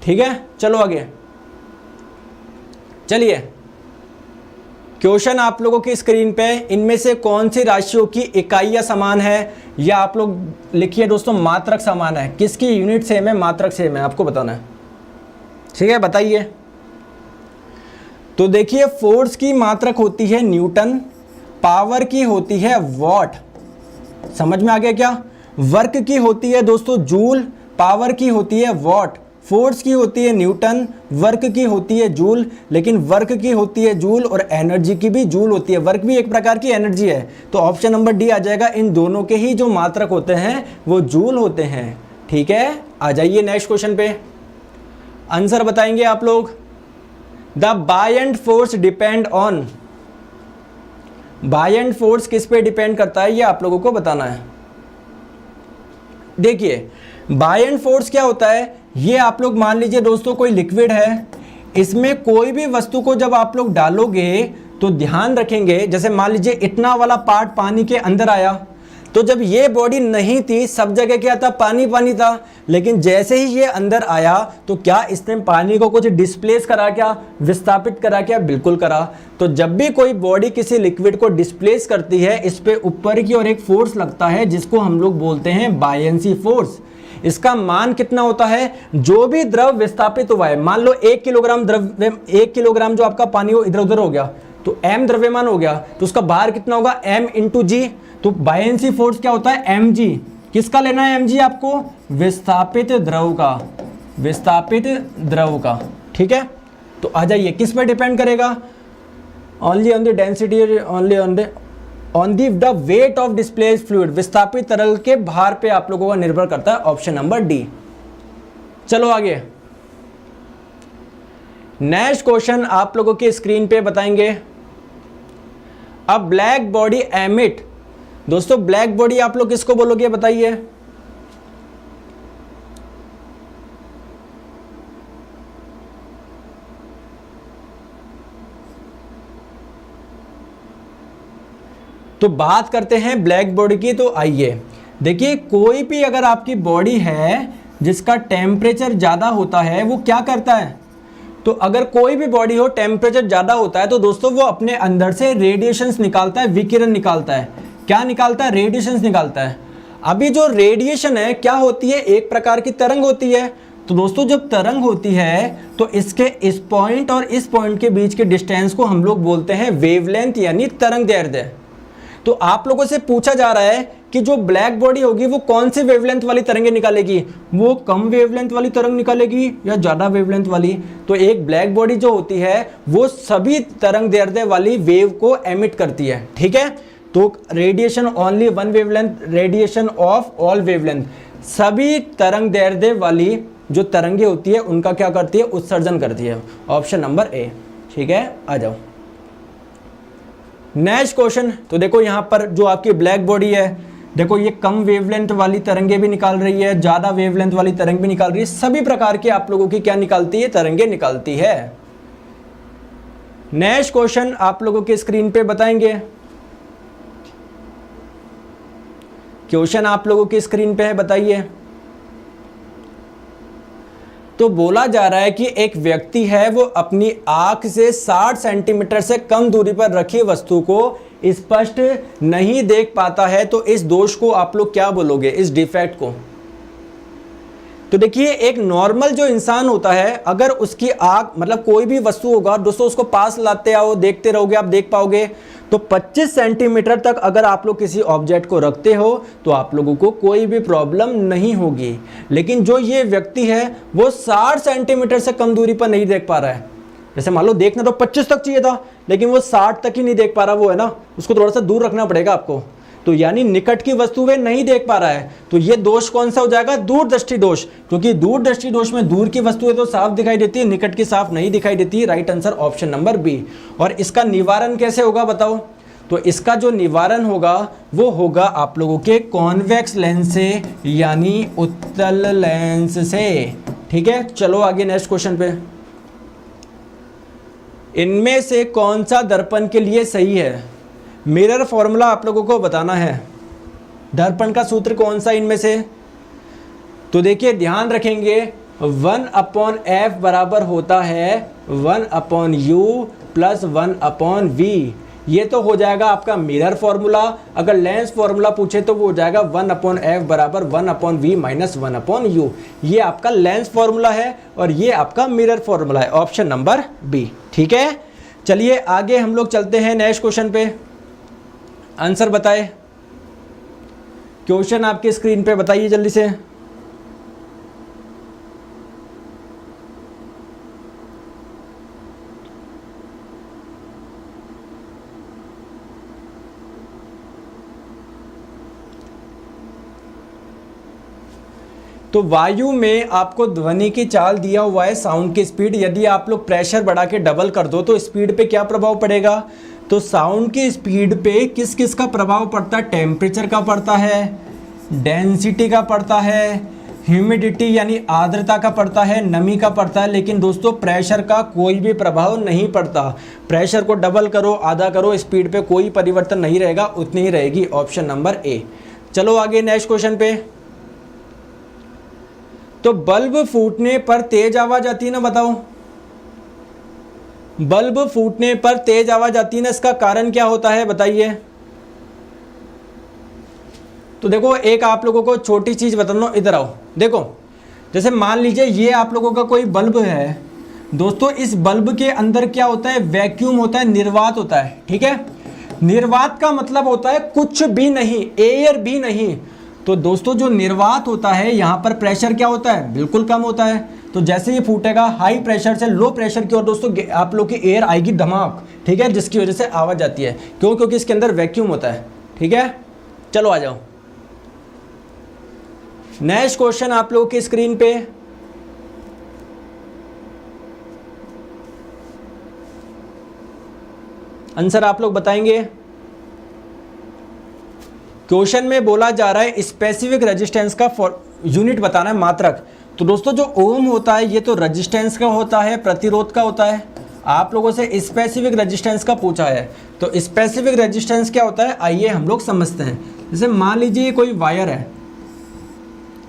ठीक है, चलो आगे। चलिए क्वेश्चन आप लोगों की स्क्रीन पे, इनमें से कौन सी राशियों की इकाइयां समान है, या आप लोग लिखिए दोस्तों मात्रक समान है, किसकी यूनिट सेम है, मात्रक सेम है, आपको बताना है। ठीक है, बताइए। तो देखिए फोर्स की मात्रक होती है न्यूटन, पावर की होती है वॉट, समझ में आ गया क्या। वर्क की होती है दोस्तों जूल, पावर की होती है वॉट, फोर्स की होती है न्यूटन, वर्क की होती है जूल, लेकिन वर्क की होती है जूल और एनर्जी की भी जूल होती है। वर्क भी एक प्रकार की एनर्जी है, तो ऑप्शन नंबर डी आ जाएगा। इन दोनों के ही जो मात्रक होते हैं वो जूल होते हैं। ठीक है, आ जाइए नेक्स्ट क्वेश्चन पे, आंसर बताएंगे आप लोग। The buoyant force depend on, buoyant force किस पे डिपेंड करता है ये आप लोगों को बताना है। देखिए बायएंड फोर्स क्या होता है, ये आप लोग मान लीजिए दोस्तों कोई लिक्विड है, इसमें कोई भी वस्तु को जब आप लोग डालोगे तो ध्यान रखेंगे, जैसे मान लीजिए इतना वाला पार्ट पानी के अंदर आया, तो जब ये बॉडी नहीं थी सब जगह क्या था, पानी पानी था, लेकिन जैसे ही ये अंदर आया तो क्या इसने पानी को कुछ डिस्प्लेस करा, क्या विस्थापित करा, क्या बिल्कुल करा। तो जब भी कोई बॉडी किसी लिक्विड को डिस्प्लेस करती है, इस पे ऊपर की ओर एक फोर्स लगता है जिसको हम लोग बोलते हैं बायएंसी फोर्स। इसका मान कितना होता है, जो भी द्रव विस्थापित हुआ है, मान लो 1 किलोग्राम द्रव्य, 1 किलोग्राम जो आपका पानी हो इधर उधर हो गया, तो m द्रव्यमान हो गया, तो उसका भार कितना होगा, m इंटू जी। तो बायएंसी फोर्स क्या होता है, mg। किसका लेना है mg आपको, विस्थापित द्रव का, विस्थापित द्रव का। ठीक है, तो आ जाइए किस पर डिपेंड करेगा, only on the density, only on the weight of displaced fluid, विस्थापित तरल के भार पे आप लोगों का निर्भर करता है, ऑप्शन नंबर डी। चलो आगे, नेक्स्ट क्वेश्चन आप लोगों की स्क्रीन पे बताएंगे। अब ब्लैक बॉडी एमिट, दोस्तों ब्लैक बॉडी आप लोग किसको बोलोगे बताइए। तो बात करते हैं ब्लैक बॉडी की, तो आइए देखिए कोई भी अगर आपकी बॉडी है जिसका टेम्परेचर ज़्यादा होता है वो क्या करता है, तो अगर कोई भी बॉडी हो टेम्परेचर ज़्यादा होता है तो दोस्तों वो अपने अंदर से रेडिएशंस निकालता है, विकिरण निकालता है। क्या निकालता है, रेडिएशंस निकालता है। अभी जो रेडिएशन है क्या होती है, एक प्रकार की तरंग होती है। तो दोस्तों जब तरंग होती है तो इसके इस पॉइंट और इस पॉइंट के बीच के डिस्टेंस को हम लोग बोलते हैं वेवलेंथ यानी तरंग दैर्ध्य। तो आप लोगों से पूछा जा रहा है कि जो ब्लैक बॉडी होगी वो कौन सी वेवलेंथ वाली तरंगें निकालेगी, वो कम वेवलेंथ वाली तरंग निकालेगी या ज़्यादा वेवलेंथ वाली। तो एक ब्लैक बॉडी जो होती है वो सभी तरंग दैर्ध्य वाली वेव को एमिट करती है। ठीक है, तो radiation only one wavelength, radiation of all wavelength, सभी तरंग दैर्ध्य वाली जो तरंगे होती है उनका क्या करती है, उत्सर्जन करती है, ऑप्शन नंबर ए। ठीक है, आ जाओ नेक्स्ट क्वेश्चन। तो देखो यहाँ पर जो आपकी ब्लैक बॉडी है, देखो ये कम वेवलेंथ वाली तरंगे भी निकाल रही है, ज़्यादा वेवलेंथ वाली तरंग भी निकाल रही है, सभी प्रकार के आप लोगों की क्या निकालती है, तरंगे निकालती है। नेक्स्ट क्वेश्चन आप लोगों के स्क्रीन पे बताएंगे, क्वेश्चन आप लोगों की स्क्रीन पे है, बताइए। तो बोला जा रहा है कि एक व्यक्ति है वो अपनी आंख से 60 सेंटीमीटर से कम दूरी पर रखी वस्तु को स्पष्ट नहीं देख पाता है, तो इस दोष को आप लोग क्या बोलोगे, इस डिफेक्ट को। तो देखिए एक नॉर्मल जो इंसान होता है, अगर उसकी आंख मतलब कोई भी वस्तु होगा दोस्तों, उसको पास लाते आओ देखते रहोगे, आप देख पाओगे। तो 25 सेंटीमीटर तक अगर आप लोग किसी ऑब्जेक्ट को रखते हो तो आप लोगों को कोई भी प्रॉब्लम नहीं होगी। लेकिन जो ये व्यक्ति है वो 60 सेंटीमीटर से कम दूरी पर नहीं देख पा रहा है। जैसे मान लो देखना तो 25 तक चाहिए था, लेकिन वो 60 तक ही नहीं देख पा रहा, वो है ना, उसको थोड़ा सा दूर रखना पड़ेगा आपको। तो यानी निकट की वस्तु वे नहीं देख पा रहा है, तो ये दोष कौन सा हो जाएगा, दूरदृष्टि दोष। क्योंकि दूरदृष्टि दोष में दूर की वस्तुएं तो साफ दिखाई देती है, निकट की साफ नहीं दिखाई देती। Right answer option number B. और इसका निवारण कैसे होगा बताओ। तो इसका जो निवारण होगा वो होगा आप लोगों के कॉन्वेक्स लेंस से यानी उत्तल लेंस से। ठीक है, चलो आगे नेक्स्ट क्वेश्चन पे। इनमें से कौन सा दर्पण के लिए सही है, मिरर फॉर्मूला आप लोगों को बताना है। दर्पण का सूत्र कौन सा इनमें से, तो देखिए ध्यान रखेंगे 1/f बराबर होता है 1/u प्लस 1/v। ये तो हो जाएगा आपका मिरर फॉर्मूला। अगर लेंस फॉर्मूला पूछे तो वो हो जाएगा 1/f बराबर 1/v माइनस 1/u। ये आपका लेंस फॉर्मूला है और ये आपका मिरर फॉर्मूला है, ऑप्शन नंबर बी। ठीक है, चलिए आगे हम लोग चलते हैं नेक्स्ट क्वेश्चन पे। आंसर बताए, क्वेश्चन आपके स्क्रीन पे बताइए जल्दी से। तो वायु में आपको ध्वनि की चाल दिया हुआ है, साउंड की स्पीड। यदि आप लोग प्रेशर बढ़ा के डबल कर दो तो स्पीड पे क्या प्रभाव पड़ेगा? तो साउंड की स्पीड पे किस किस का प्रभाव पड़ता है? टेम्परेचर का पड़ता है, डेंसिटी का पड़ता है, ह्यूमिडिटी यानी आर्द्रता का पड़ता है, नमी का पड़ता है। लेकिन दोस्तों प्रेशर का कोई भी प्रभाव नहीं पड़ता। प्रेशर को डबल करो, आधा करो, स्पीड पे कोई परिवर्तन नहीं रहेगा, उतनी ही रहेगी, ऑप्शन नंबर ए। चलो आगे नेक्स्ट क्वेश्चन पे। तो बल्ब फूटने पर तेज आवाज आती है ना, बताओ। बल्ब फूटने पर तेज आवाज आती है ना, इसका कारण क्या होता है बताइए। तो देखो एक आप लोगों को छोटी चीज बता दो, इधर आओ। देखो जैसे मान लीजिए ये आप लोगों का कोई बल्ब है दोस्तों, इस बल्ब के अंदर क्या होता है? वैक्यूम होता है, निर्वात होता है। ठीक है, निर्वात का मतलब होता है कुछ भी नहीं, एयर भी नहीं। तो दोस्तों जो निर्वात होता है यहाँ पर प्रेशर क्या होता है? बिल्कुल कम होता है। तो जैसे ये फूटेगा हाई प्रेशर से लो प्रेशर की ओर दोस्तों आप लोग की एयर आएगी धमाक। ठीक है, जिसकी वजह से आवाज आती है। क्यों? क्योंकि इसके अंदर वैक्यूम होता है। ठीक है, चलो आ जाओ नेक्स्ट क्वेश्चन आप लोगों की स्क्रीन पे। आंसर आप लोग बताएंगे। क्वेश्चन में बोला जा रहा है स्पेसिफिक रेजिस्टेंस का यूनिट बताना है, मात्रक। तो दोस्तों जो ओम होता है ये तो रेजिस्टेंस का होता है, प्रतिरोध का होता है। आप लोगों से स्पेसिफिक रेजिस्टेंस का पूछा है, तो स्पेसिफिक रेजिस्टेंस क्या होता है आइए हम लोग समझते हैं। जैसे मान लीजिए कोई वायर है,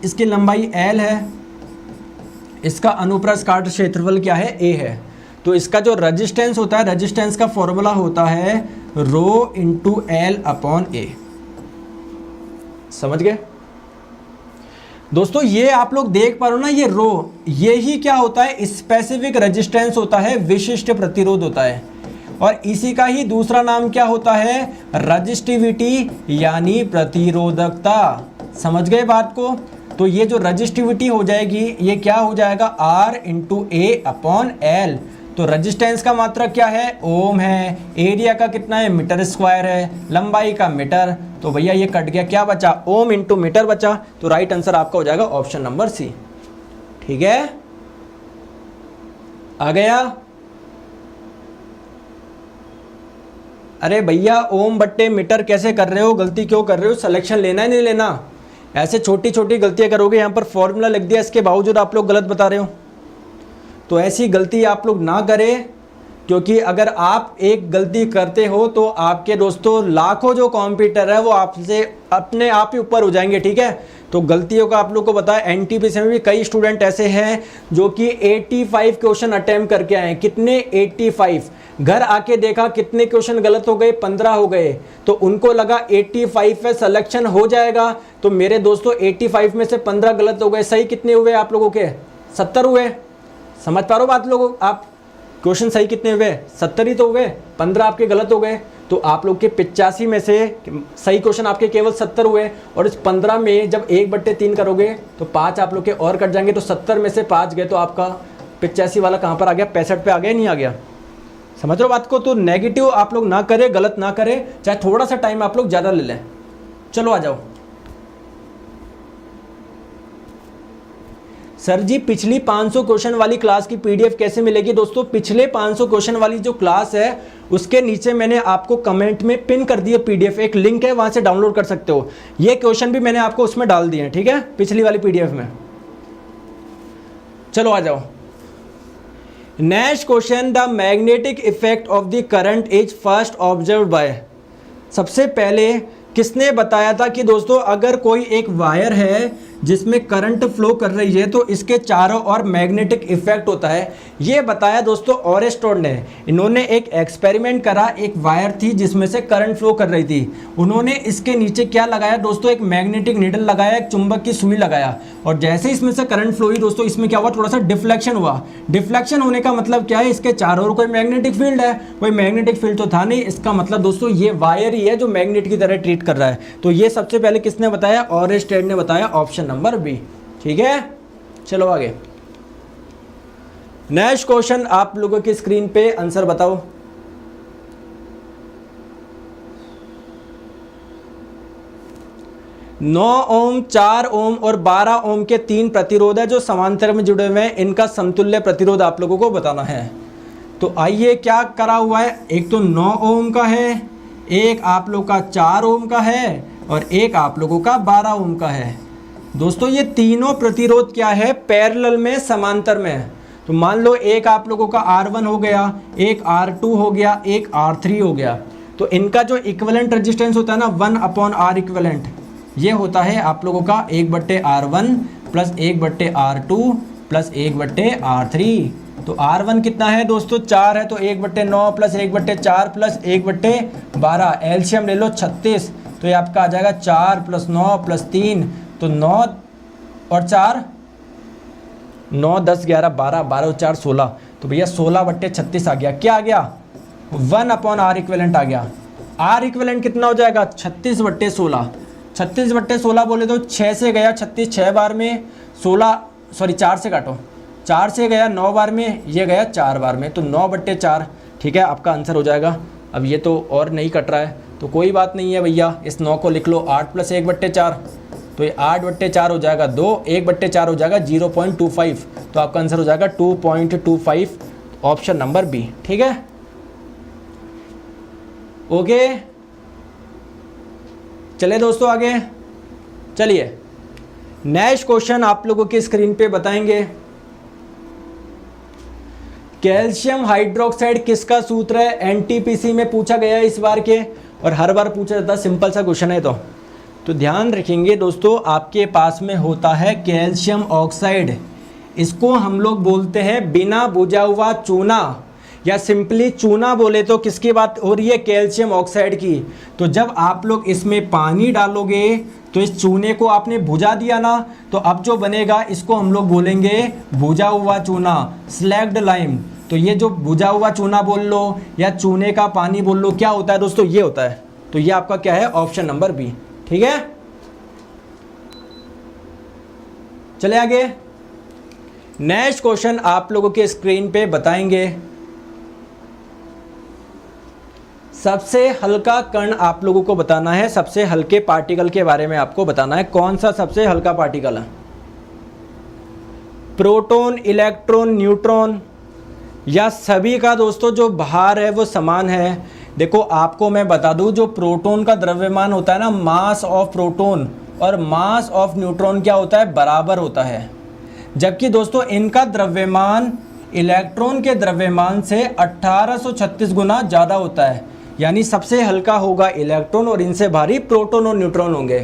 इसकी लंबाई L है, इसका अनुप्रस्थ काट क्षेत्रफल क्या है? A है। तो इसका जो रेजिस्टेंस होता है, रेजिस्टेंस का फॉर्मूला होता है रो इंटू L/A। समझ गए दोस्तों? ये आप लोग देख पा रहे हो ना, ये रो, ये ही क्या होता है? स्पेसिफिक रेजिस्टेंस होता है, विशिष्ट प्रतिरोध होता है। और इसी का ही दूसरा नाम क्या होता है? रजिस्टिविटी यानी प्रतिरोधकता। समझ गए बात को? तो ये जो रजिस्टिविटी हो जाएगी ये क्या हो जाएगा? R into A/L। तो रेजिस्टेंस का मात्रक क्या है? ओम है। एरिया का कितना है? मीटर स्क्वायर है। लंबाई का मीटर। तो भैया ये कट गया, क्या बचा? ओम इंटू मीटर बचा। तो राइट आंसर आपका हो जाएगा ऑप्शन नंबर सी। ठीक है, आ गया? अरे भैया ओम बट्टे मीटर कैसे कर रहे हो? गलती क्यों कर रहे हो? सिलेक्शन लेना है नहीं लेना? ऐसे छोटी छोटी गलतियां करोगे। यहाँ पर फॉर्मूला लिख दिया, इसके बावजूद आप लोग गलत बता रहे हो। तो ऐसी गलती आप लोग ना करें, क्योंकि अगर आप एक गलती करते हो तो आपके दोस्तों लाखों जो कॉम्पिटिटर है वो आपसे अपने आप ही ऊपर हो जाएंगे। ठीक है, तो गलतियों का आप लोग को बताया। एनटीपीसी में भी कई स्टूडेंट ऐसे हैं जो कि 85 क्वेश्चन अटेम्प्ट करके आए। कितने? 85। घर आके देखा कितने क्वेश्चन गलत हो गए? 15 हो गए। तो उनको लगा 85 में सिलेक्शन हो जाएगा। तो मेरे दोस्तों 85 में से 15 गलत हो गए। सही कितने हुए आप लोगों के? 70 हुए। समझ पा रहे हो बात लोगों? आप क्वेश्चन सही कितने हुए? 70 ही तो हुए, 15 आपके गलत हो गए। तो आप लोग के 85 में से सही क्वेश्चन आपके केवल 70 हुए। और इस 15 में जब 1/3 करोगे तो 5 आप लोग के और कट जाएंगे। तो 70 में से 5 गए तो आपका 85 वाला कहाँ पर आ गया? 65 पे आ गया, नहीं आ गया? समझ रहे हो बात को? तो नेगेटिव आप लोग ना करें, गलत ना करें, चाहे थोड़ा सा टाइम आप लोग ज़्यादा ले लें। चलो आ जाओ। सर जी पिछली 500 क्वेश्चन वाली क्लास की पीडीएफ कैसे मिलेगी? दोस्तों पिछले 500 क्वेश्चन वाली जो क्लास है उसके नीचे मैंने आपको कमेंट में पिन कर दिया पीडीएफ, एक लिंक है, वहां से डाउनलोड कर सकते हो। ये क्वेश्चन भी मैंने आपको उसमें डाल दिए हैं। ठीक है, पिछली वाली पीडीएफ में। चलो आ जाओ। Next question, the magnetic effect of the current is first observe by. सबसे पहले किसने बताया था कि दोस्तों अगर कोई एक वायर है जिसमें करंट फ्लो कर रही है तो इसके चारों ओर मैग्नेटिक इफेक्ट होता है। ये बताया दोस्तों ऑरेस्टोन ने। इन्होंने एक एक्सपेरिमेंट करा, एक वायर थी जिसमें से करंट फ्लो कर रही थी। उन्होंने इसके नीचे क्या लगाया दोस्तों, एक मैग्नेटिक नीडल लगाया, एक चुंबक की सुई लगाया, और जैसे ही इसमें से करंट फ्लो हुई दोस्तों, इसमें क्या हुआ, थोड़ा सा डिफ्लेक्शन हुआ। डिफ्लेक्शन होने का मतलब क्या है, इसके चारों ओर कोई मैग्नेटिक फील्ड है। कोई मैग्नेटिक फील्ड तो था नहीं, इसका मतलब दोस्तों ये वायर ही है जो मैग्नेट की तरह ट्रीट कर रहा है। तो ये सबसे पहले किसने बताया, ऑरेस्टेड ने बताया, ऑप्शन नंबर बी। ठीक है, चलो आगे। नेक्स्ट क्वेश्चन आप लोगों की स्क्रीन पे आंसर बताओ। नौ ओम, 4 ओम और 12 ओम के 3 प्रतिरोध है जो समांतर में जुड़े हुए हैं। इनका समतुल्य प्रतिरोध आप लोगों को बताना है। तो आइए, क्या करा हुआ है, एक तो 9 ओम का है, एक आप लोग का 4 ओम का है, और एक आप लोगों का 12 ओम का है। दोस्तों ये तीनों प्रतिरोध क्या है, पैरेलल में, समांतर में है। तो मान लो एक आप लोगों का R1 हो गया, एक R2 हो गया, एक R3 हो गया। तो इनका जो इक्विवेलेंट रेजिस्टेंस होता है ना, 1/R इक्विवेलेंट, ये होता है आप लोगों का 1/R1 plus 1/R2 plus 1/R3। तो R1 कितना है दोस्तों, 4 है, तो 1/9 प्लस 1/4 प्लस 1/12, एलसीएम ले लो 36। तो ये आपका आ जाएगा 4 प्लस 9 प्लस 3, तो 9 और 4, 9 10 11 12, 12 और 4 16, तो भैया 16/36 आ गया। क्या आ गया, 1/R इक्विवेलेंट आ गया। R इक्विवेलेंट कितना हो जाएगा, 36/16। 36/16 बोले तो 6 से गया 36 6 बार में, 4 से काटो, 4 से गया 9 बार में, ये गया 4 बार में, तो 9/4। ठीक है, आपका आंसर हो जाएगा। अब ये तो और नहीं कट रहा है, तो कोई बात नहीं है भैया, इस 9 को लिख लो, 8 प्लस 1/4, तो ये 8/4 हो जाएगा 2, 1/4 हो जाएगा 0.25, तो आपका आंसर हो जाएगा 2.25, ऑप्शन नंबर बी। ठीक है, ओके, चले दोस्तों आगे। चलिए नेक्स्ट क्वेश्चन आप लोगों की स्क्रीन पे बताएंगे। कैल्शियम हाइड्रोक्साइड किसका सूत्र है, एनटीपीसी में पूछा गया है इस बार के, और हर बार पूछा जाता है, सिंपल सा क्वेश्चन है। तो ध्यान रखेंगे दोस्तों, आपके पास में होता है कैल्शियम ऑक्साइड, इसको हम लोग बोलते हैं बिना बुझा हुआ चूना, या सिंपली चूना बोले तो किसकी बात हो रही है, कैल्शियम ऑक्साइड की। तो जब आप लोग इसमें पानी डालोगे तो इस चूने को आपने बुझा दिया ना, तो अब जो बनेगा इसको हम लोग बोलेंगे बुझा हुआ चूना, स्लैग्ड लाइम। तो ये जो बुझा हुआ चूना बोल लो या चूने का पानी बोल लो, क्या होता है दोस्तों, ये होता है। तो ये आपका क्या है, ऑप्शन नंबर बी। ठीक है, चले आगे। नेक्स्ट क्वेश्चन आप लोगों के स्क्रीन पे बताएंगे। सबसे हल्का कण आप लोगों को बताना है, सबसे हल्के पार्टिकल के बारे में आपको बताना है। कौन सा सबसे हल्का पार्टिकल है, प्रोटॉन, इलेक्ट्रॉन, न्यूट्रॉन, या सभी का दोस्तों जो भार है वो समान है। देखो आपको मैं बता दूं, जो प्रोटॉन का द्रव्यमान होता है ना, मास ऑफ प्रोटॉन और मास ऑफ न्यूट्रॉन क्या होता है, बराबर होता है। जबकि दोस्तों इनका द्रव्यमान इलेक्ट्रॉन के द्रव्यमान से 1836 गुना ज़्यादा होता है। यानी सबसे हल्का होगा इलेक्ट्रॉन और इनसे भारी प्रोटॉन और न्यूट्रॉन होंगे।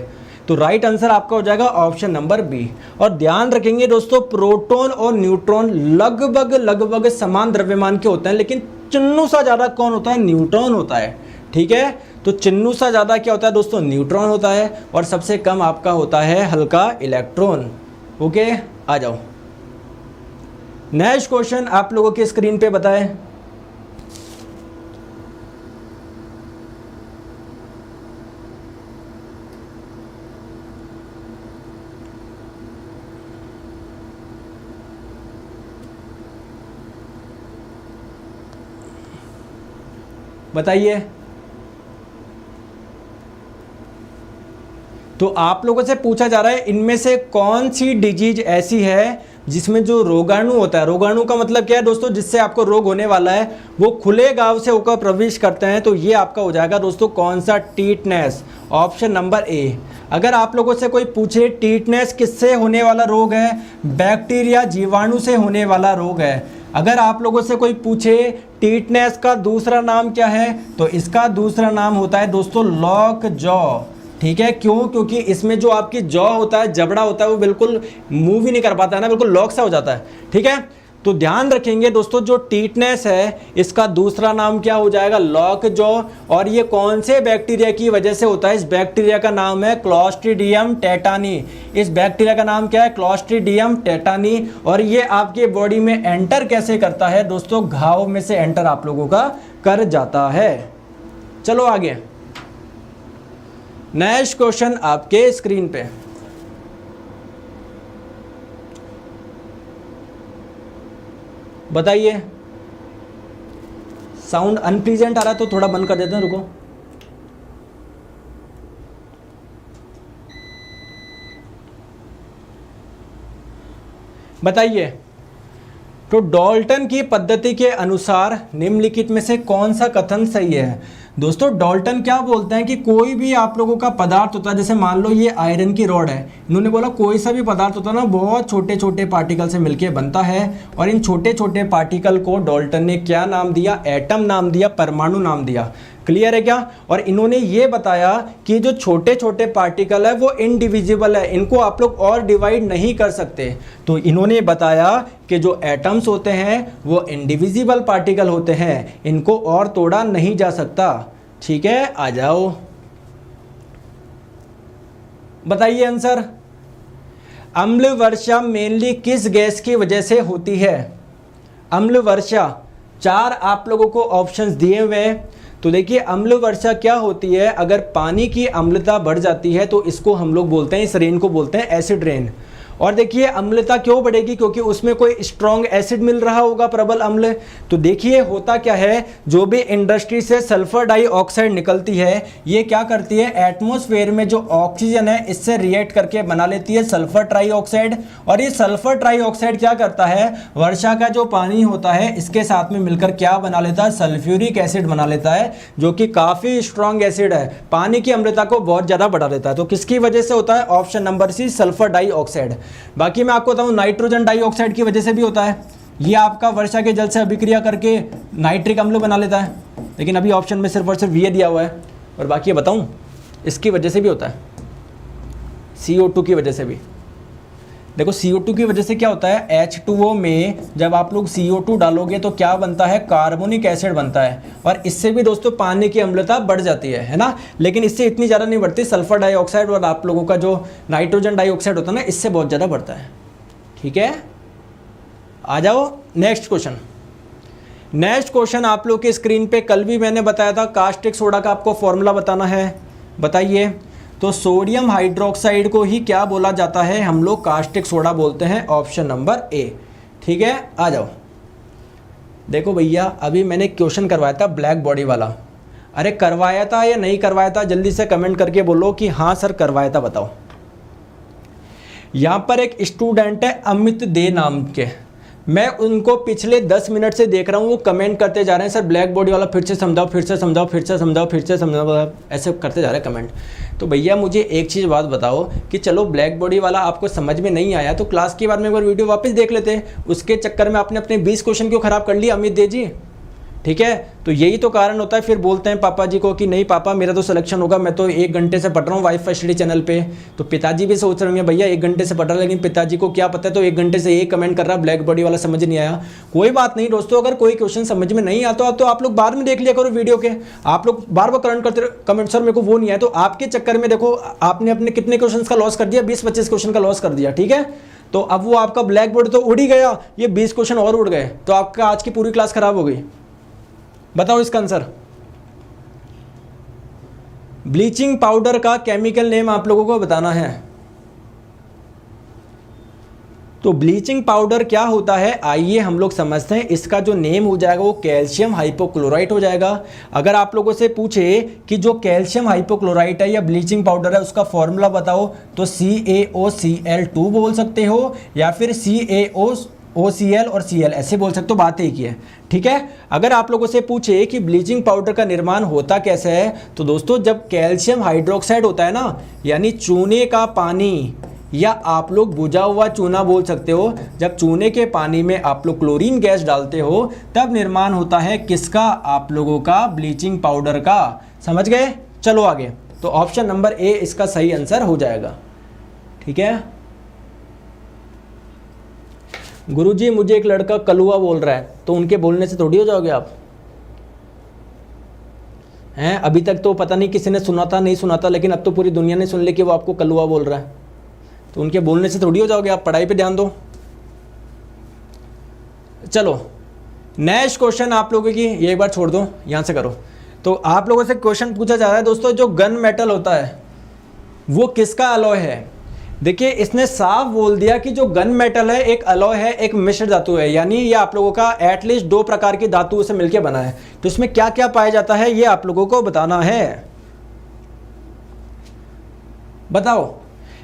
तो राइट आंसर आपका हो जाएगा ऑप्शन नंबर बी। और ध्यान रखेंगे दोस्तों, प्रोटॉन और न्यूट्रॉन लगभग समान द्रव्यमान के होते हैं, लेकिन चिन्नू सा ज़्यादा कौन होता है, न्यूट्रॉन होता है। ठीक है, तो चिन्नू सा ज़्यादा क्या होता है दोस्तों, न्यूट्रॉन होता है, और सबसे कम आपका होता है हल्का इलेक्ट्रॉन। ओके, आ जाओ। नेक्स्ट क्वेश्चन आप लोगों की स्क्रीन पे बताएं। बताइए। तो आप लोगों से पूछा जा रहा है इनमें से कौन सी डिजीज ऐसी है जिसमें जो रोगाणु होता है, रोगाणु का मतलब क्या है दोस्तों, जिससे आपको रोग होने वाला है, वो खुले गांव से होकर प्रवेश करते हैं। तो ये आपका हो जाएगा दोस्तों कौन सा, टीटनेस, ऑप्शन नंबर ए। अगर आप लोगों से कोई पूछे टीटनेस किससे होने वाला रोग है, बैक्टीरिया, जीवाणु से होने वाला रोग है। अगर आप लोगों से कोई पूछे टीटनेस का दूसरा नाम क्या है, तो इसका दूसरा नाम होता है दोस्तों लॉक जॉ। ठीक है, क्यों? क्योंकि इसमें जो आपकी जॉ होता है, जबड़ा होता है, वो बिल्कुल मूव ही नहीं कर पाता है ना, बिल्कुल लॉक सा हो जाता है। ठीक है, तो ध्यान रखेंगे दोस्तों, जो टीटनेस है इसका दूसरा नाम क्या हो जाएगा? Lock jaw. और ये कौन से बैक्टीरिया की वजह से होता है? इस बैक्टीरिया का नाम है क्लॉस्ट्रीडियम टेटानी। इस बैक्टीरिया का नाम क्या है? Clostridium tetani. और ये आपके बॉडी में एंटर कैसे करता है दोस्तों? घाव में से एंटर आप लोगों का कर जाता है। चलो आगे, नेक्स्ट क्वेश्चन आपके स्क्रीन पे। बताइए, साउंड अनप्लीजेंट आ रहा है तो थोड़ा बंद कर देते हैं, रुको। बताइए, तो डाल्टन की पद्धति के अनुसार निम्नलिखित में से कौन सा कथन सही है? दोस्तों डाल्टन क्या बोलते हैं कि कोई भी आप लोगों का पदार्थ होता है, जैसे मान लो ये आयरन की रॉड है, इन्होंने बोला कोई सा भी पदार्थ होता है ना, बहुत छोटे छोटे पार्टिकल से मिलके बनता है। और इन छोटे छोटे पार्टिकल को डाल्टन ने क्या नाम दिया? एटम नाम दिया, परमाणु नाम दिया। क्लियर है क्या? और इन्होंने ये बताया कि जो छोटे छोटे पार्टिकल है वो इनडिविजिबल है, इनको आप लोग और डिवाइड नहीं कर सकते। तो इन्होंने बताया कि जो एटम्स होते हैं वो इंडिविजिबल पार्टिकल होते हैं, इनको और तोड़ा नहीं जा सकता। ठीक है, आ जाओ, बताइए आंसर। अम्ल वर्षा मेनली किस गैस की वजह से होती है? अम्ल वर्षा, 4 आप लोगों को ऑप्शंस दिए हुए हैं। तो देखिए, अम्ल वर्षा क्या होती है? अगर पानी की अम्लता बढ़ जाती है तो इसको हम लोग बोलते हैं, इस रेन को बोलते हैं एसिड रेन। और देखिए अम्लता क्यों बढ़ेगी? क्योंकि उसमें कोई स्ट्रॉन्ग एसिड मिल रहा होगा, प्रबल अम्ल। तो देखिए होता क्या है, जो भी इंडस्ट्री से सल्फर डाइऑक्साइड निकलती है, ये क्या करती है? एटमॉस्फेयर में जो ऑक्सीजन है इससे रिएक्ट करके बना लेती है सल्फर ट्राइऑक्साइड। और ये सल्फर ट्राइऑक्साइड क्या करता है? वर्षा का जो पानी होता है इसके साथ में मिलकर क्या बना लेता है? सल्फ्यूरिक एसिड बना लेता है, जो कि काफ़ी स्ट्रॉन्ग एसिड है, पानी की अम्लता को बहुत ज़्यादा बढ़ा देता है। तो किसकी वजह से होता है? Option number C, sulphur dioxide. बाकी मैं आपको बताऊं, नाइट्रोजन डाइऑक्साइड की वजह से भी होता है। ये आपका वर्षा के जल से अभिक्रिया करके नाइट्रिक अम्ल बना लेता है, लेकिन अभी ऑप्शन में सिर्फ और सिर्फ ये दिया हुआ है। और बाकी ये बताऊं, इसकी वजह से भी होता है, CO2 की वजह से भी। देखो CO2 की वजह से क्या होता है? H2O में जब आप लोग CO2 डालोगे तो क्या बनता है? कार्बोनिक एसिड बनता है। और इससे भी दोस्तों पानी की अम्लता बढ़ जाती है ना, लेकिन इससे इतनी ज़्यादा नहीं बढ़ती। सल्फर डाइऑक्साइड और आप लोगों का जो नाइट्रोजन डाइऑक्साइड होता है ना, इससे बहुत ज़्यादा बढ़ता है। ठीक है, आ जाओ नेक्स्ट क्वेश्चन। नेक्स्ट क्वेश्चन आप लोग की स्क्रीन पे, कल भी मैंने बताया था कास्टिक सोडा का आपको फॉर्मूला बताना है। बताइए, तो सोडियम हाइड्रोक्साइड को ही क्या बोला जाता है? हम लोग कास्टिक सोडा बोलते हैं, ऑप्शन नंबर ए। ठीक है, आ जाओ। देखो भैया, अभी मैंने क्वेश्चन करवाया था ब्लैक बॉडी वाला। अरे करवाया था या नहीं करवाया था? जल्दी से कमेंट करके बोलो कि हाँ सर करवाया था, बताओ। यहाँ पर एक स्टूडेंट है अमित दे नाम के, मैं उनको पिछले 10 मिनट से देख रहा हूँ, वो कमेंट करते जा रहे हैं, सर ब्लैक बॉडी वाला फिर से समझाओ, फिर से समझाओ, फिर से समझाओ, फिर से समझाओ, ऐसे करते जा रहे हैं कमेंट। तो भैया मुझे एक चीज़ बात बताओ कि चलो ब्लैक बॉडी वाला आपको समझ में नहीं आया तो क्लास के बाद में एक बार वीडियो वापस देख लेते हैं। उसके चक्कर में आपने अपने 20 क्वेश्चन क्यों ख़राब कर लिया अमित दे जी? ठीक है, तो यही तो कारण होता है। फिर बोलते हैं पापा जी को कि नहीं पापा मेरा तो सिलेक्शन होगा, मैं तो 1 घंटे से पढ़ रहा हूँ वाईफाई स्टडी चैनल पे। तो पिताजी भी सोच रहे होंगे भैया 1 घंटे से पढ़ रहा है, लेकिन पिताजी को क्या पता है, तो 1 घंटे से एक कमेंट कर रहा ब्लैक बॉडी वाला समझ नहीं आया। कोई बात नहीं दोस्तों, अगर कोई क्वेश्चन समझ में नहीं आता तो आप लोग बाद में देख लिया करो वीडियो के। आप लोग बार बार कमेंट करते कमेंट सर मेरे को वो नहीं आया, तो आपके चक्कर में देखो आपने अपने कितने क्वेश्चन का लॉस कर दिया, 20-25 क्वेश्चन का लॉस कर दिया। ठीक है, तो अब वो आपका ब्लैक बोर्ड तो उड़ ही गया, ये 20 क्वेश्चन और उड़ गए, तो आपका आज की पूरी क्लास खराब हो गई। बताओ इसका आंसर। ब्लीचिंग पाउडर का केमिकल नेम आप लोगों को बताना है। तो ब्लीचिंग पाउडर क्या होता है, आइए हम लोग समझते हैं। इसका जो नेम हो जाएगा वो कैल्शियम हाइपोक्लोराइट हो जाएगा। अगर आप लोगों से पूछे कि जो कैल्शियम हाइपोक्लोराइट है या ब्लीचिंग पाउडर है उसका फॉर्मूला बताओ, तो CaOCl2 बोल सकते हो, या फिर CaOCl और Cl ऐसे बोल सकते हो, बात एक ही है। ठीक है, अगर आप लोगों से पूछे कि ब्लीचिंग पाउडर का निर्माण होता कैसे है, तो दोस्तों जब कैल्शियम हाइड्रोक्साइड होता है ना, यानी चूने का पानी, या आप लोग बुझा हुआ चूना बोल सकते हो, जब चूने के पानी में आप लोग क्लोरीन गैस डालते हो तब निर्माण होता है किसका? आप लोगों का ब्लीचिंग पाउडर का। समझ गए? चलो आगे। तो ऑप्शन नंबर ए इसका सही आंसर हो जाएगा। ठीक है। गुरुजी मुझे एक लड़का कलुआ बोल रहा है, तो उनके बोलने से थोड़ी हो जाओगे आप हैं? अभी तक तो पता नहीं किसी ने सुना था नहीं सुना था, लेकिन अब तो पूरी दुनिया ने सुन ली कि वो आपको कलुआ बोल रहा है, तो उनके बोलने से थोड़ी हो जाओगे आप। पढ़ाई पे ध्यान दो। चलो नेक्स्ट क्वेश्चन आप लोगों की, ये एक बार छोड़ दो, यहाँ से करो। तो आप लोगों से क्वेश्चन पूछा जा रहा है दोस्तों, जो गन मेटल होता है वो किसका अलॉय है? देखिए इसने साफ बोल दिया कि जो गन मेटल है एक अलॉय है, एक मिश्र धातु है, यानी ये आप लोगों का एटलीस्ट 2 प्रकार की धातुओं से मिलकर बना है। तो इसमें क्या क्या पाया जाता है ये आप लोगों को बताना है। बताओ।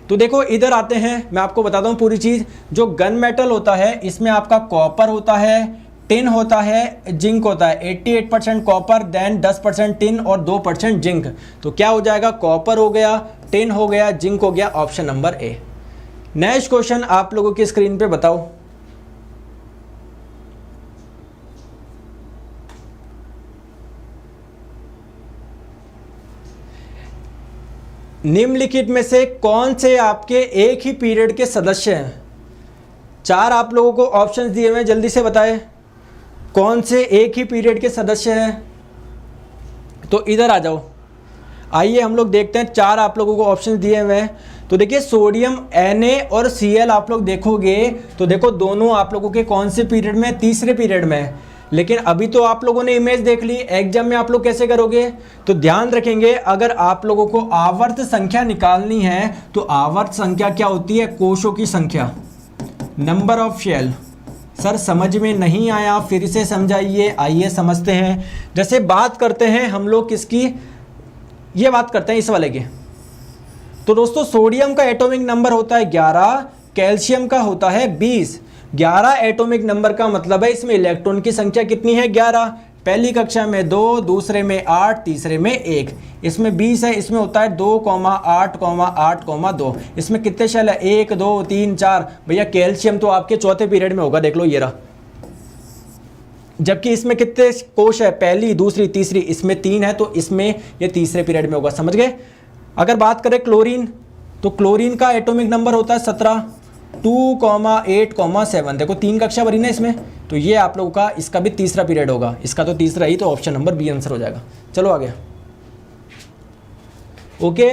तो देखो इधर आते हैं, मैं आपको बताता हूं पूरी चीज। जो गन मेटल होता है इसमें आपका कॉपर होता है, टिन होता है, जिंक होता है। 88% कॉपर, देन 10% टिन और 2% जिंक। तो क्या हो जाएगा? कॉपर हो गया, टिन हो गया, जिंक हो गया, option number A. Next question आप लोगों की स्क्रीन पे बताओ। निम्नलिखित में से कौन से आपके एक ही पीरियड के सदस्य हैं? 4 आप लोगों को ऑप्शंस दिए हुए हैं, जल्दी से बताएं कौन से एक ही पीरियड के सदस्य हैं। तो इधर आ जाओ, आइए हम लोग देखते हैं। 4 आप लोगों को ऑप्शन दिए हुए हैं। तो देखिए सोडियम Na और Cl आप लोग देखोगे तो देखो दोनों आप लोगों के कौन से पीरियड में? तीसरे पीरियड में। लेकिन अभी तो आप लोगों ने इमेज देख ली, एग्जाम में आप लोग कैसे करोगे? तो ध्यान रखेंगे, अगर आप लोगों को आवर्त संख्या निकालनी है तो आवर्त संख्या क्या होती है? कोशों की संख्या, नंबर ऑफ शेल। सर समझ में नहीं आया, फिर से समझाइए। आइए समझते हैं। जैसे बात करते हैं हम लोग किसकी, ये बात करते हैं इस वाले की। तो दोस्तों सोडियम का एटॉमिक नंबर होता है 11, कैल्शियम का होता है 20। 11 एटॉमिक नंबर का मतलब है इसमें इलेक्ट्रॉन की संख्या कितनी है? 11। पहली कक्षा में 2, दूसरे में 8, तीसरे में 1। इसमें 20 है, इसमें होता है 2,8,8,2। इसमें कितने शेल है? 1, 2, 3, 4। भैया कैल्शियम तो आपके चौथे पीरियड में होगा, देख लो ये रहा। जबकि इसमें कितने कोश है? पहली, दूसरी, तीसरी। इसमें 3 है तो इसमें ये तीसरे पीरियड में होगा। समझ गए? अगर बात करें क्लोरीन, तो क्लोरीन का एटॉमिक नंबर होता है 17, 2,8,7। देखो 3 कक्षा भरी ना इसमें, तो ये आप लोगों का इसका भी तीसरा पीरियड होगा। इसका तो तीसरा ही, तो ऑप्शन नंबर बी आंसर हो जाएगा। चलो आगे। ओके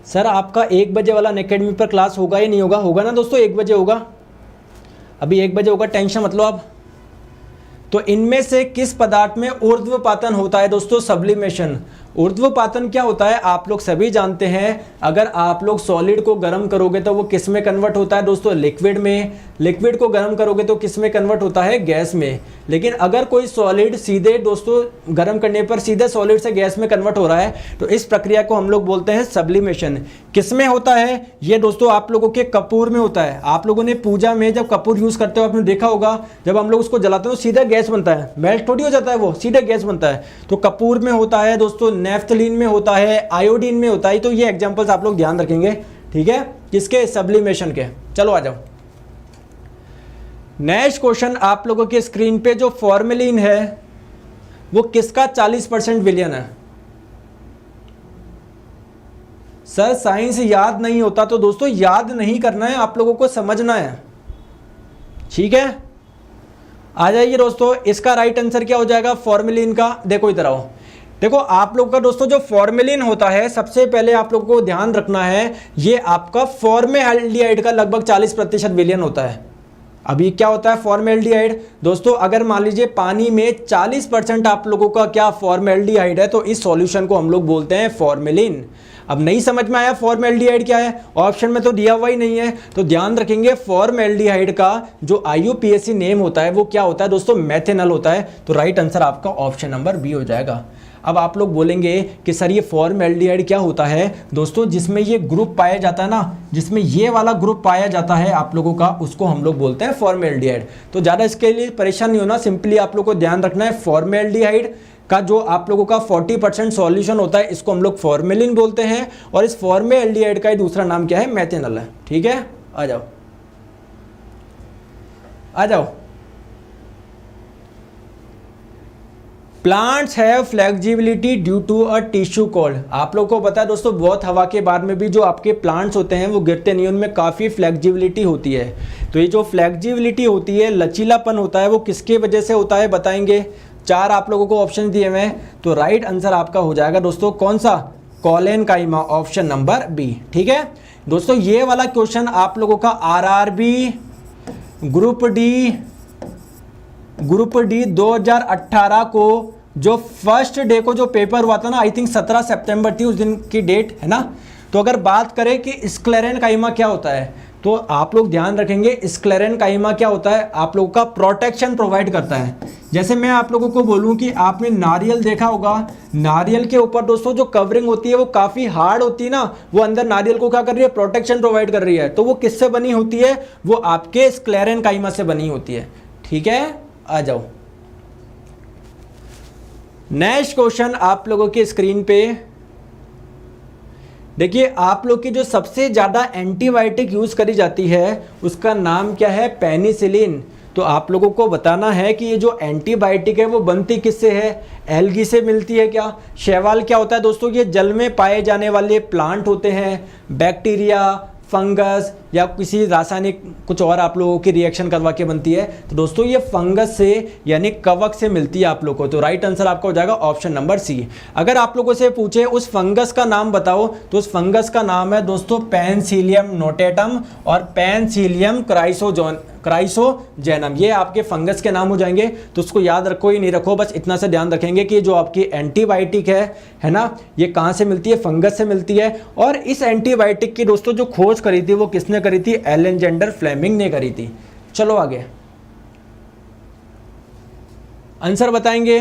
सर आपका 1 बजे वाला अनअकैडमी पर क्लास होगा या नहीं होगा? होगा ना दोस्तों, 1 बजे होगा। अभी 1 बजे होगा, टेंशन मत लो आप। तो इनमें से किस पदार्थ में ऊर्ध्वपातन होता है दोस्तों? सब्लिमेशन। ऊर्ध्वपातन क्या होता है आप लोग सभी जानते हैं। अगर आप लोग सॉलिड को गर्म करोगे तो वो किस में कन्वर्ट होता है दोस्तों? लिक्विड में। लिक्विड को गर्म करोगे तो किस में कन्वर्ट होता है? गैस में। लेकिन अगर कोई सॉलिड सीधे दोस्तों गर्म करने पर सीधे सॉलिड से गैस में कन्वर्ट हो रहा है तो इस प्रक्रिया को हम लोग बोलते हैं सब्लिमेशन। किस में होता है ये दोस्तों? आप लोगों के कपूर में होता है। आप लोगों ने पूजा में जब कपूर यूज करते हो आपने देखा होगा, जब हम लोग उसको जलाते हैं तो सीधा गैस बनता है, मेल्ट थोड़ी हो जाता है, वो सीधे गैस बनता है। तो कपूर में होता है दोस्तों, नेफ्थलीन में होता है, आयोडीन में होता है। तो ये एग्जांपल्स आप लोग ध्यान रखेंगे, ठीक है, किसके? सब्लिमेशन के। चलो आ जाओ। नेक्स्ट क्वेश्चन आप लोगों के स्क्रीन पे, जो फॉर्मेलिन है वो किसका 40% विलयन है? सर साइंस याद नहीं होता तो दोस्तों याद नहीं करना है, आप लोगों को समझना है, ठीक है। आ जाइए दोस्तों, इसका राइट आंसर क्या हो जाएगा फॉर्मेलिन का? देखो इधर आओ। देखो आप लोग का दोस्तों जो फॉर्मेलिन होता है, सबसे पहले आप लोगों को ध्यान रखना है, ये आपका फॉर्मेल्डिहाइड का लगभग 40% विलयन होता है। अभी क्या होता है फॉर्मेल्डिहाइड दोस्तों? अगर मान लीजिए पानी में 40% आप लोगों का क्या फॉर्मेल्डिहाइड है तो इस सॉल्यूशन को हम लोग बोलते हैं फॉर्मेलिन। अब नहीं समझ में आया फॉर्मेल्डिहाइड क्या है? ऑप्शन में तो दिया हुआ ही नहीं है, तो ध्यान रखेंगे फॉर्मेल्डिहाइड का जो IUPAC नेम होता है वो क्या होता है दोस्तों? मेथेनॉल होता है। तो राइट आंसर आपका ऑप्शन नंबर बी हो जाएगा। अब आप लोग बोलेंगे कि सर ये फॉर्मेल्डिहाइड क्या होता है दोस्तों? जिसमें ये ग्रुप पाया जाता है ना, जिसमें ये वाला ग्रुप पाया जाता है आप लोगों का, उसको हम लोग बोलते हैं फॉर्मेल्डिहाइड। तो ज़्यादा इसके लिए परेशान नहीं होना, सिंपली आप लोग को ध्यान रखना है फॉर्मेल्डिहाइड का जो आप लोगों का 40% सॉल्यूशन होता है इसको हम लोग फॉर्मेलिन बोलते हैं, और इस फॉर्मेल्डिहाइड का ही दूसरा नाम क्या है? मेथेनॉल है, ठीक है। आ जाओ। आ जाओ। Plants have flexibility due to a tissue called. आप लोगों को पता है दोस्तों, बहुत हवा के बाद में भी जो आपके प्लांट्स होते हैं वो गिरते नहीं, उनमें काफ़ी फ्लेक्सिबिलिटी होती है। तो ये जो फ्लेक्सिबिलिटी होती है, लचीलापन होता है, वो किसके वजह से होता है बताएंगे। 4 आप लोगों को ऑप्शन दिए हुए हैं, तो राइट आंसर आपका हो जाएगा दोस्तों कौन सा, कोलेनकाइमा, ऑप्शन नंबर बी। ठीक है दोस्तों, ये वाला क्वेश्चन आप लोगों का आरआरबी ग्रुप डी 2018 को जो फर्स्ट डे को जो पेपर हुआ था ना, आई थिंक 17 सितंबर थी उस दिन की डेट, है ना। तो अगर बात करें कि स्क्लेरेनकाइमा क्या होता है, तो आप लोग ध्यान रखेंगे स्क्लेरेनकाइमा क्या होता है, आप लोगों का प्रोटेक्शन प्रोवाइड करता है। जैसे मैं आप लोगों को बोलूं कि आपने नारियल देखा होगा, नारियल के ऊपर दोस्तों जो कवरिंग होती है वो काफ़ी हार्ड होती है ना, वो अंदर नारियल को क्या कर रही है, प्रोटेक्शन प्रोवाइड कर रही है। तो वो किससे बनी होती है, वो आपके स्क्लेरेनकाइमा से बनी होती है। ठीक है, आ जाओ। नेक्स्ट क्वेश्चन आप लोगों की स्क्रीन पे देखिए, आप लोग की जो सबसे ज्यादा एंटीबायोटिक यूज करी जाती है उसका नाम क्या है, पेनिसिलिन। तो आप लोगों को बताना है कि ये जो एंटीबायोटिक है वो बनती किससे है, एल्गी से मिलती है क्या। शैवाल क्या होता है दोस्तों, ये जल में पाए जाने वाले प्लांट होते हैं, बैक्टीरिया, फंगस या किसी रासायनिक कुछ और आप लोगों की रिएक्शन करवा के बनती है। तो दोस्तों ये फंगस से यानी कवक से मिलती है आप लोगों को। तो राइट आंसर आपका हो जाएगा ऑप्शन नंबर सी। अगर आप लोगों से पूछे उस फंगस का नाम बताओ, तो उस फंगस का नाम है दोस्तों पेनिसिलियम नोटेटम और पेनिसिलियम क्राइसोजेनम। ये आपके फंगस के नाम हो जाएंगे। तो उसको याद रखो ही नहीं रखो, बस इतना से ध्यान रखेंगे कि जो आपकी एंटीबायोटिक है ना, ये कहाँ से मिलती है, फंगस से मिलती है। और इस एंटीबायोटिक की दोस्तों जो खोज करी थी वो किसने करी थी, एलेक्जेंडर फ्लेमिंग ने करी थी। चलो आगे आंसर बताएंगे।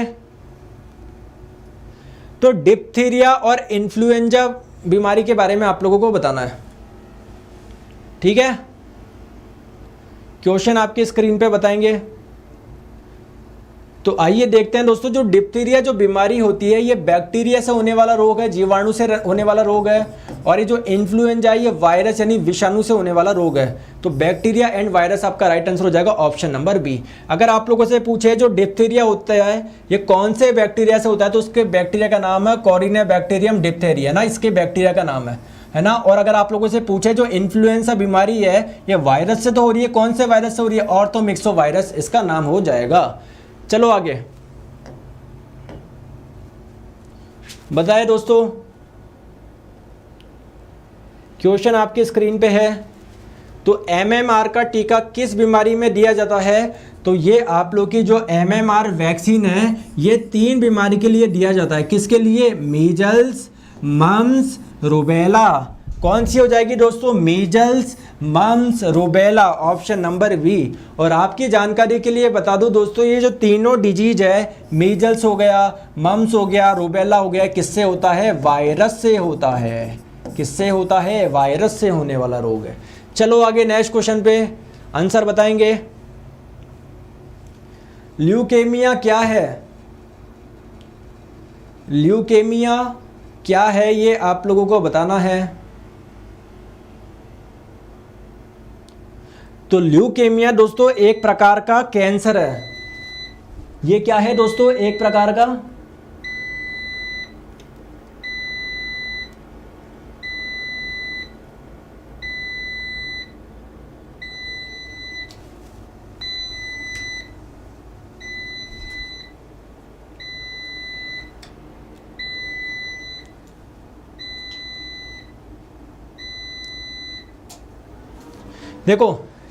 तो डिप्थीरिया और इन्फ्लुएंजा बीमारी के बारे में आप लोगों को बताना है। ठीक है, क्वेश्चन आपकी स्क्रीन पे बताएंगे। तो आइए देखते हैं दोस्तों, जो डिप्थीरिया जो बीमारी होती है ये बैक्टीरिया से होने वाला रोग है, जीवाणु से होने वाला रोग है। और ये जो इन्फ्लुएंजा है ये वायरस यानी विषाणु से होने वाला रोग है। तो बैक्टीरिया एंड वायरस आपका राइट आंसर हो जाएगा ऑप्शन नंबर बी। अगर आप लोगों से पूछे जो डिप्थीरिया होता है ये कौन से बैक्टीरिया से होता है, तो उसके बैक्टीरिया का नाम है कोरिनेबैक्टीरियम डिप्थेरिया ना, इसके बैक्टीरिया का नाम है ना। और अगर आप लोगों से पूछे जो इन्फ्लुएंजा बीमारी है ये वायरस से तो हो रही है, कौन से वायरस से हो रही है, और तो मिक्सो वायरस इसका नाम हो जाएगा। चलो आगे बताए दोस्तों, क्वेश्चन आपकी स्क्रीन पे है। तो एमएमआर का टीका किस बीमारी में दिया जाता है, तो ये आप लोग की जो एमएमआर वैक्सीन है ये 3 बीमारी के लिए दिया जाता है। किसके लिए, मीजल्स, मम्स, रूबेला। कौन सी हो जाएगी दोस्तों, measles, mumps, rubella, option number B. और आपकी जानकारी के लिए बता दूं दोस्तों, ये जो तीनों डिजीज है, मीजल्स हो गया, मम्स हो गया, रूबेला हो गया, किससे होता है, वायरस से होता है। किससे होता है, वायरस से होने वाला रोग है। चलो आगे नेक्स्ट क्वेश्चन पे आंसर बताएंगे। ल्यूकेमिया क्या है, ल्यूकेमिया क्या है ये आप लोगों को बताना है। तो ल्यूकेमिया दोस्तों एक प्रकार का कैंसर है। ये क्या है दोस्तों, एक प्रकार का, देखो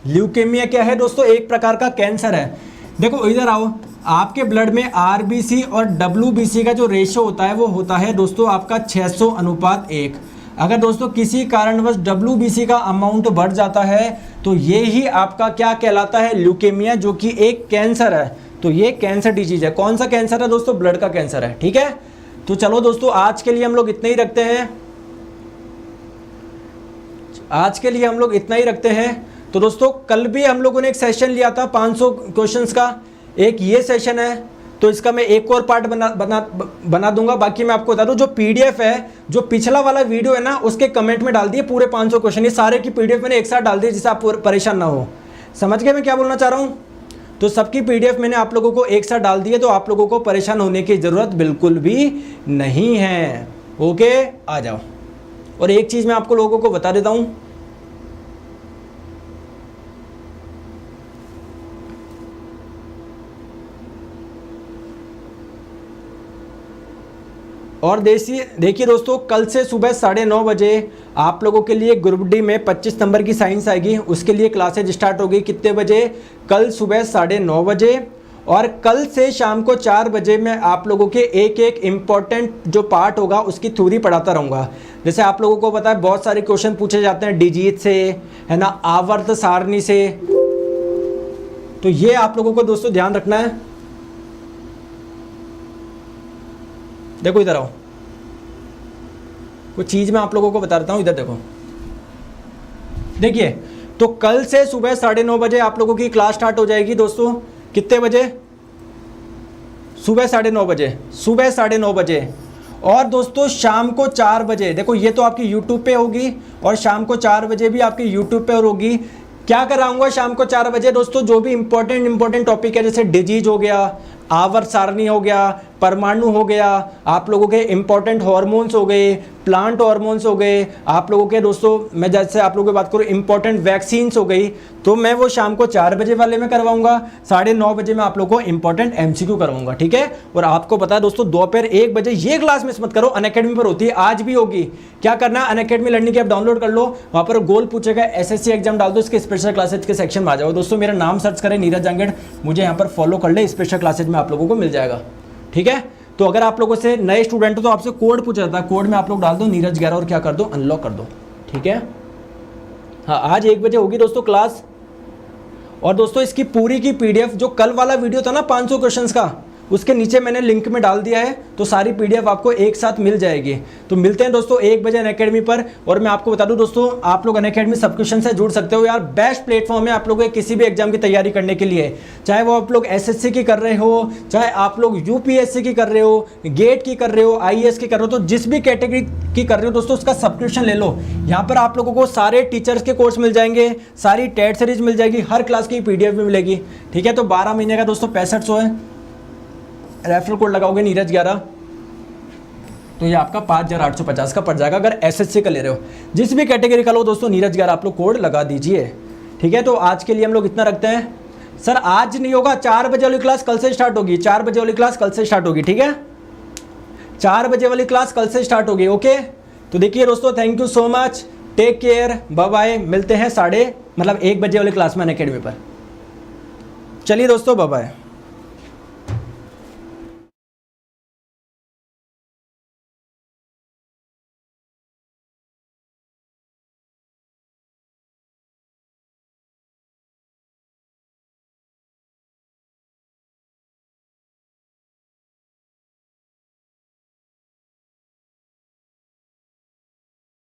ल्यूकेमिया क्या है दोस्तों, एक प्रकार का कैंसर है। देखो इधर आओ, आपके ब्लड में आरबीसी और डब्ल्यूबीसी का जो रेशो होता है वो होता है दोस्तों आपका 600:1। अगर दोस्तों किसी कारणवश डब्ल्यूबीसी का अमाउंट बढ़ जाता है तो ये ही आपका क्या कहलाता है, ल्यूकेमिया, जो कि एक कैंसर है। तो ये कैंसर डिजीज है। कौन सा कैंसर है दोस्तों, ब्लड का कैंसर है। ठीक है, तो चलो दोस्तों आज के लिए हम लोग इतना ही रखते हैं, आज के लिए हम लोग इतना ही रखते हैं। तो दोस्तों कल भी हम लोगों ने एक सेशन लिया था 500 क्वेश्चंस का, एक ये सेशन है, तो इसका मैं एक और पार्ट बना दूंगा। बाकी मैं आपको बता दूं जो पीडीएफ है, जो पिछला वाला वीडियो है ना, उसके कमेंट में डाल दिए पूरे 500 क्वेश्चन, ये सारे की पीडीएफ मैंने एक साथ डाल दी जिससे आप परेशान ना हो। समझ गए मैं क्या बोलना चाह रहा हूँ। तो सबकी पीडीएफ मैंने आप लोगों को एक साथ डाल दी है, तो आप लोगों को परेशान होने की ज़रूरत बिल्कुल भी नहीं है। ओके, आ जाओ। और एक चीज़ मैं आपको लोगों को बता देता हूँ, और देखिए दोस्तों, कल से सुबह 9:30 बजे आप लोगों के लिए ग्रुप डी में 25 नंबर की साइंस आएगी। उसके लिए क्लासेज स्टार्ट होगी कितने बजे? कल सुबह 9:30 बजे। और कल से शाम को 4 बजे मैं आप लोगों के एक एक इम्पॉर्टेंट जो पार्ट होगा उसकी थ्योरी पढ़ाता रहूँगा। जैसे आप लोगों को पता है बहुत सारे क्वेश्चन पूछे जाते हैं डिजिट से, है ना, आवर्त सारणी से, तो ये आप लोगों को दोस्तों ध्यान रखना है। देखो इधर आओ, कुछ चीज़ मैं आप लोगों को बता देता हूँ, इधर देखो। देखिए, तो कल से सुबह 9:30 बजे आप लोगों की क्लास स्टार्ट हो जाएगी दोस्तों। कितने बजे? सुबह 9:30 बजे, सुबह 9:30 बजे। और दोस्तों शाम को 4 बजे, देखो ये तो आपकी यूट्यूब पे होगी, और शाम को 4 बजे भी आपकी यूट्यूब पे होगी। क्या कराऊंगा शाम को 4 बजे दोस्तों? जो भी इंपॉर्टेंट टॉपिक है, जैसे डिजीज हो गया, आवर्त सारणी हो गया, परमाणु हो गया, आप लोगों के इंपॉर्टेंट हार्मोन्स हो गए, प्लांट हार्मोन्स हो गए, आप लोगों के दोस्तों मैं जैसे आप लोगों की बात करूँ इंपॉर्टेंट वैक्सीन्स हो गई, तो मैं वो शाम को 4 बजे वाले में करवाऊंगा। 9:30 बजे मैं आप लोगों को इंपॉर्टेंट एमसीक्यू करवाऊंगा, ठीक है। और आपको पता है दोस्तों, दोपहर 1 बजे ये क्लास मिस मत करो, अनअकैडमी पर होती है, आज भी होगी। क्या करना है, अनअकैडमी लर्निंग की ऐप डाउनलोड कर लो, वहाँ पर गोल पूछेगा, एसएससी एग्जाम डाल दो, इसके स्पेशल क्लासेज के सेक्शन में आ जाओ दोस्तों। मेरा नाम सर्च करें नीरज जांगड़, मुझे यहाँ पर फॉलो कर ले, स्पेशल क्लासेज में आप लोगों को मिल जाएगा, ठीक है। तो अगर आप लोगों से नए स्टूडेंट हो तो आपसे कोड पूछा जाता है, कोड में आप लोग डाल दो नीरज 11 और क्या कर दो, अनलॉक कर दो, ठीक है। हाँ, आज 1 बजे होगी दोस्तों क्लास। और दोस्तों इसकी पूरी की पीडीएफ, जो कल वाला वीडियो था ना 500 क्वेश्चंस का, उसके नीचे मैंने लिंक में डाल दिया है, तो सारी पीडीएफ आपको एक साथ मिल जाएगी। तो मिलते हैं दोस्तों 1 बजे अनअकैडमी पर। और मैं आपको बता दूं दोस्तों, आप लोग अनअकैडमी सब्सक्रिप्शन से जुड़ सकते हो यार, बेस्ट प्लेटफॉर्म है आप लोगों के किसी भी एग्जाम की तैयारी करने के लिए, चाहे वो आप लोग एसएससी की कर रहे हो, चाहे आप लोग यूपीएससी की कर रहे हो, गेट की कर रहे हो, आईएएस की कर रहे हो, तो जिस भी कैटेगरी की कर रहे हो दोस्तों उसका सब्सक्रिप्शन ले लो। यहाँ पर आप लोगों को सारे टीचर्स के कोर्स मिल जाएंगे, सारी टेट सीरीज मिल जाएगी, हर क्लास की पीडीएफ भी मिलेगी, ठीक है। तो 12 महीने का दोस्तों 6500 है। रेफरल कोड लगाओगे नीरज 11, तो ये आपका 5850 का पड़ जाएगा अगर एसएससी का ले रहे हो। जिस भी कैटेगरी का लो दोस्तों, नीरज 11 आप लोग कोड लगा दीजिए, ठीक है। तो आज के लिए हम लोग इतना रखते हैं। सर आज नहीं होगा, 4 बजे वाली क्लास कल से स्टार्ट होगी, 4 बजे वाली क्लास कल से स्टार्ट होगी, ठीक है। 4 बजे वाली क्लास कल से स्टार्ट होगी, ओके। तो देखिए दोस्तों, thank you so much, take care, bye bye. मिलते हैं 1:30 बजे वाली क्लास में अनअकैडमी पर। चलिए दोस्तों, बाय बाय।